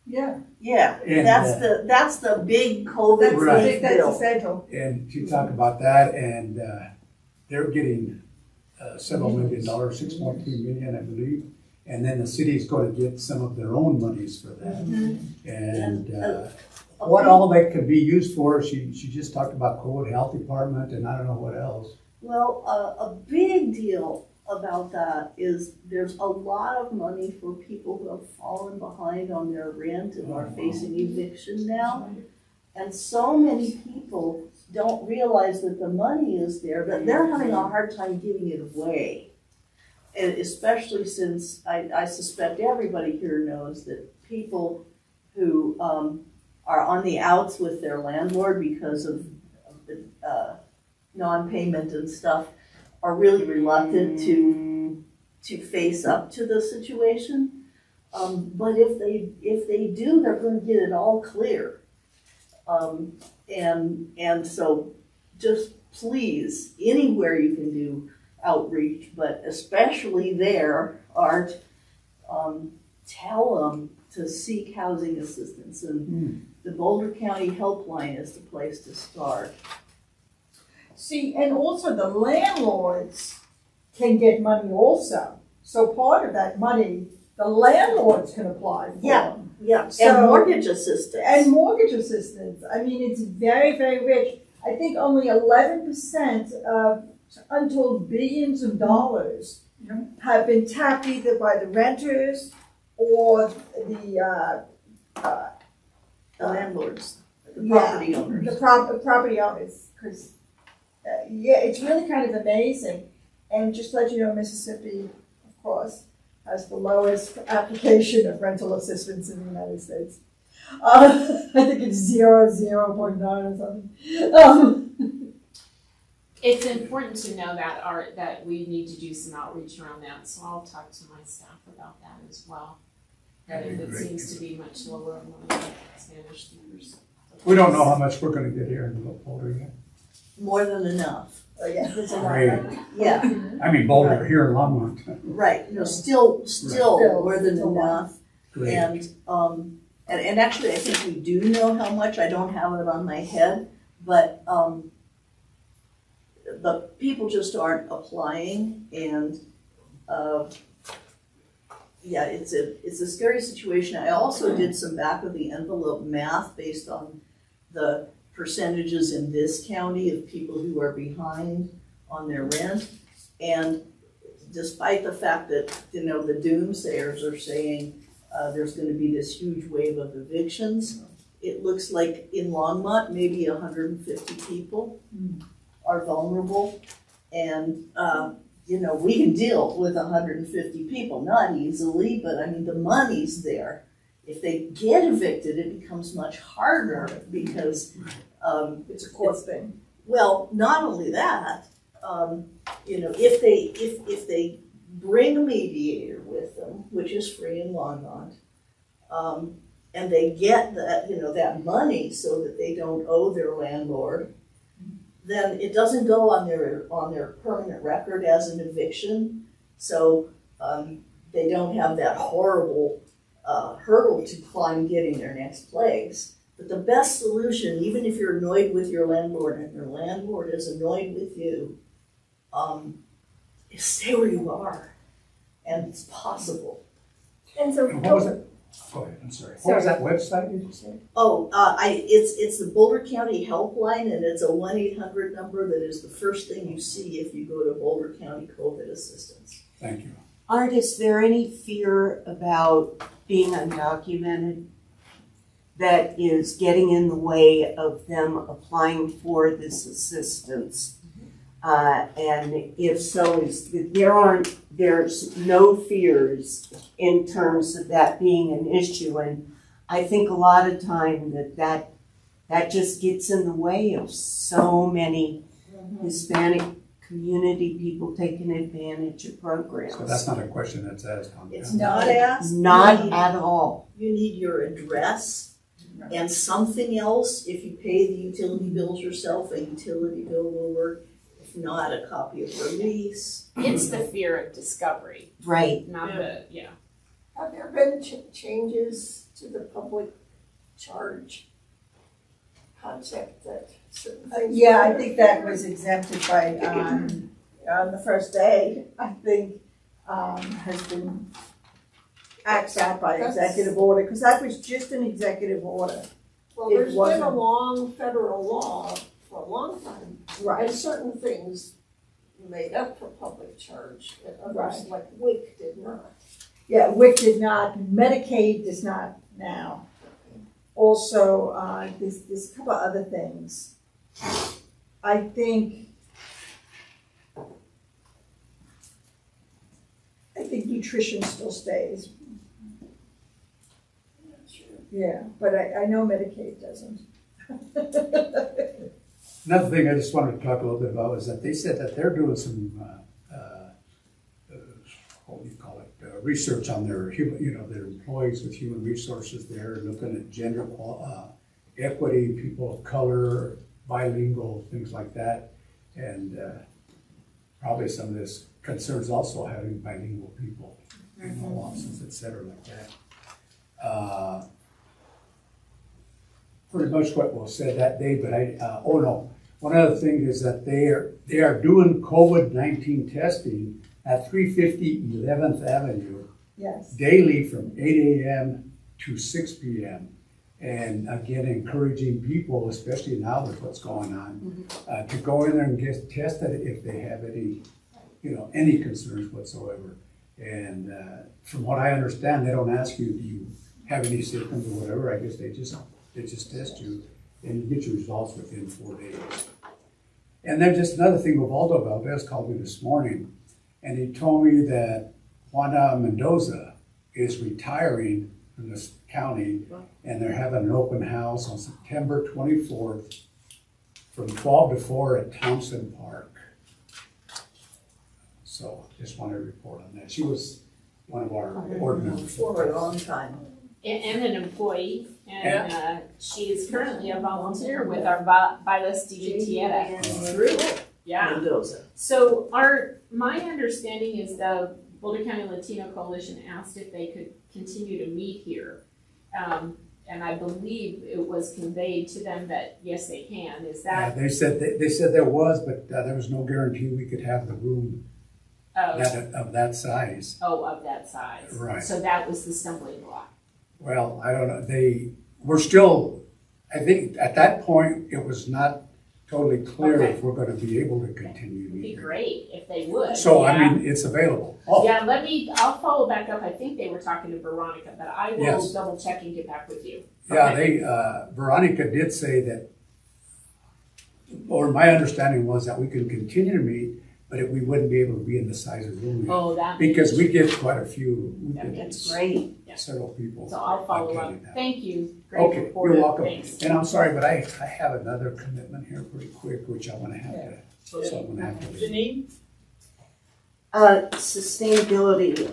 Yeah. Yeah, And, that's the big COVID That's Right. the big, that's bill. the federal. And she talked about that, and they're getting several $1 million, 6.3 million, I believe. And then the city's going to get some of their own monies for that. And what all that could be used for, she just talked about COVID health department, and I don't know what else. Well, a big deal about that is there's a lot of money for people who have fallen behind on their rent and are facing eviction now. And so many people don't realize that the money is there, but they're having a hard time giving it away. And especially since I suspect everybody here knows that people who are on the outs with their landlord because of non-payment and stuff are really reluctant to face up to the situation. But if they do, they're going to get it all clear. And so just please, anywhere you can do outreach, but especially there, Art, tell them to seek housing assistance, and the Boulder County Helpline is the place to start. See, and also the landlords can get money also. So part of that money, the landlords can apply for. Yeah, yeah, So- and mortgage assistance. And mortgage assistance. I mean, it's very, very rich. I think only 11% of untold billions of dollars have been tapped either by the renters or the landlords, the property owners. The property owners, because yeah, it's really kind of amazing. And just to let you know, Mississippi, of course, has the lowest application of rental assistance in the United States. I think it's 0.9 or something. It's important to know that, Art, that we need to do some outreach around that, so I'll talk to my staff about that as well. That if it seems to be much lower among Spanish speakers. We don't know how much we're going to get here in Boulder yet. More than enough. Oh, yeah, that's a lot. Great. Yeah, I mean, Boulder here in Longmont. right. No, still more than Still enough. Great. And actually, I think we do know how much. I don't have it on my head, but the people just aren't applying, and yeah, it's a scary situation. I also did some back of the envelope math based on the percentages in this county of people who are behind on their rent, and despite the fact that, you know, the doomsayers are saying there's going to be this huge wave of evictions, it looks like in Longmont maybe 150 people are vulnerable, and you know, we can deal with 150 people, not easily, but I mean the money's there. If they get evicted, it becomes much harder because It's a court thing. well, not only that, you know, if they bring a mediator with them, which is free in Longmont, and they get that, you know, that money so that they don't owe their landlord, then it doesn't go on their permanent record as an eviction. So they don't have that horrible hurdle to climb getting their next place. But the best solution, even if you're annoyed with your landlord and your landlord is annoyed with you, is stay where you are. And it's possible. And so, And what was it? Go ahead, I'm sorry. What was that website, did you say? Oh, it's the Boulder County Helpline, and it's a 1-800 number that is the first thing you see if you go to Boulder County COVID Assistance. Thank you. Art, is there any fear about being undocumented that is getting in the way of them applying for this assistance? And if so, there's no fears in terms of that being an issue. And I think a lot of time that just gets in the way of so many Hispanic community people taking advantage of programs. So that's not a question that's asked on It's council. not asked. Not at all. You need your address and something else. If you pay the utility bills yourself, a utility bill will work. If not, a copy of your lease. It's the fear of discovery, Right. not the, have there been changes to the public charge concept that certain things? Yeah, I think that was exempted by, on the first day, I think, has been axed out by executive order, because that was just an executive order. Well, it there's been a wasn't- long federal law for a long time. Right. And certain things made up for public charge, and others, Right. like WIC, did not. Yeah, WIC did not, Medicaid does not now. Also, there's a couple of other things. I think nutrition still stays. Yeah, but I know Medicaid doesn't. Another thing I just wanted to talk a little bit about is that they said that they're doing some, what do you call it, research on their human, you know, their employees with human resources there, looking at gender equity, people of color, bilingual, things like that. And probably some of this concerns also having bilingual people in law offices, et cetera, like that. Pretty much what was said that day, but one other thing is that they are doing COVID-19 testing at 350 11th Avenue Yes. daily from 8 a.m. to 6 p.m. And again, encouraging people, especially now with what's going on, to go in there and get tested if they have any concerns whatsoever. And from what I understand, they don't ask you, do you have any symptoms or whatever. I guess they just test you, and you get your results within 4 days. And then just another thing, Ubaldo Valdez called me this morning, and he told me that Juana Mendoza is retiring from this county, and they're having an open house on September 24th from 12 to 4 at Thompson Park. So just wanted to report on that. She was one of our board members. For a long time. and an employee, and she is currently a volunteer with our Vilas DGTN. Yeah. Mendoza. So my understanding is the Boulder County Latino Coalition asked if they could continue to meet here. and I believe it was conveyed to them that, yes, they can. Is that? They said there was, but there was no guarantee we could have the room of that size. Oh, of that size. Right. So that was the stumbling block. Well, I don't know. We're still, I think at that point, it was not totally clear Okay. if we're going to be able to continue. It'd be great if they would. So, yeah. I mean, it's available. Oh, Yeah, I'll follow back up. I think they were talking to Veronica, but I will Yes. double check and get back with you. yeah, Okay. Veronica did say that, or my understanding was that we could continue to meet, but we wouldn't be able to be in the size of room. Oh, that. Because we get quite a few. We That get That's great. several people. So I'll follow up. getting that. Thank you. Great Okay, report. you're welcome. Thanks. And I'm sorry, but I have another commitment here pretty quick, which I'm gonna have to, so I'm gonna have to. Janine? Sustainability,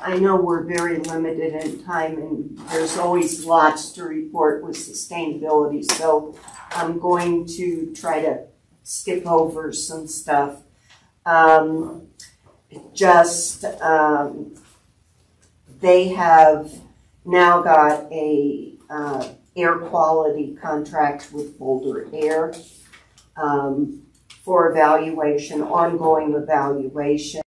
I know we're very limited in time and there's always lots to report with sustainability, so I'm going to try to skip over some stuff. They have now got a air quality contract with Boulder Air for evaluation, ongoing evaluation.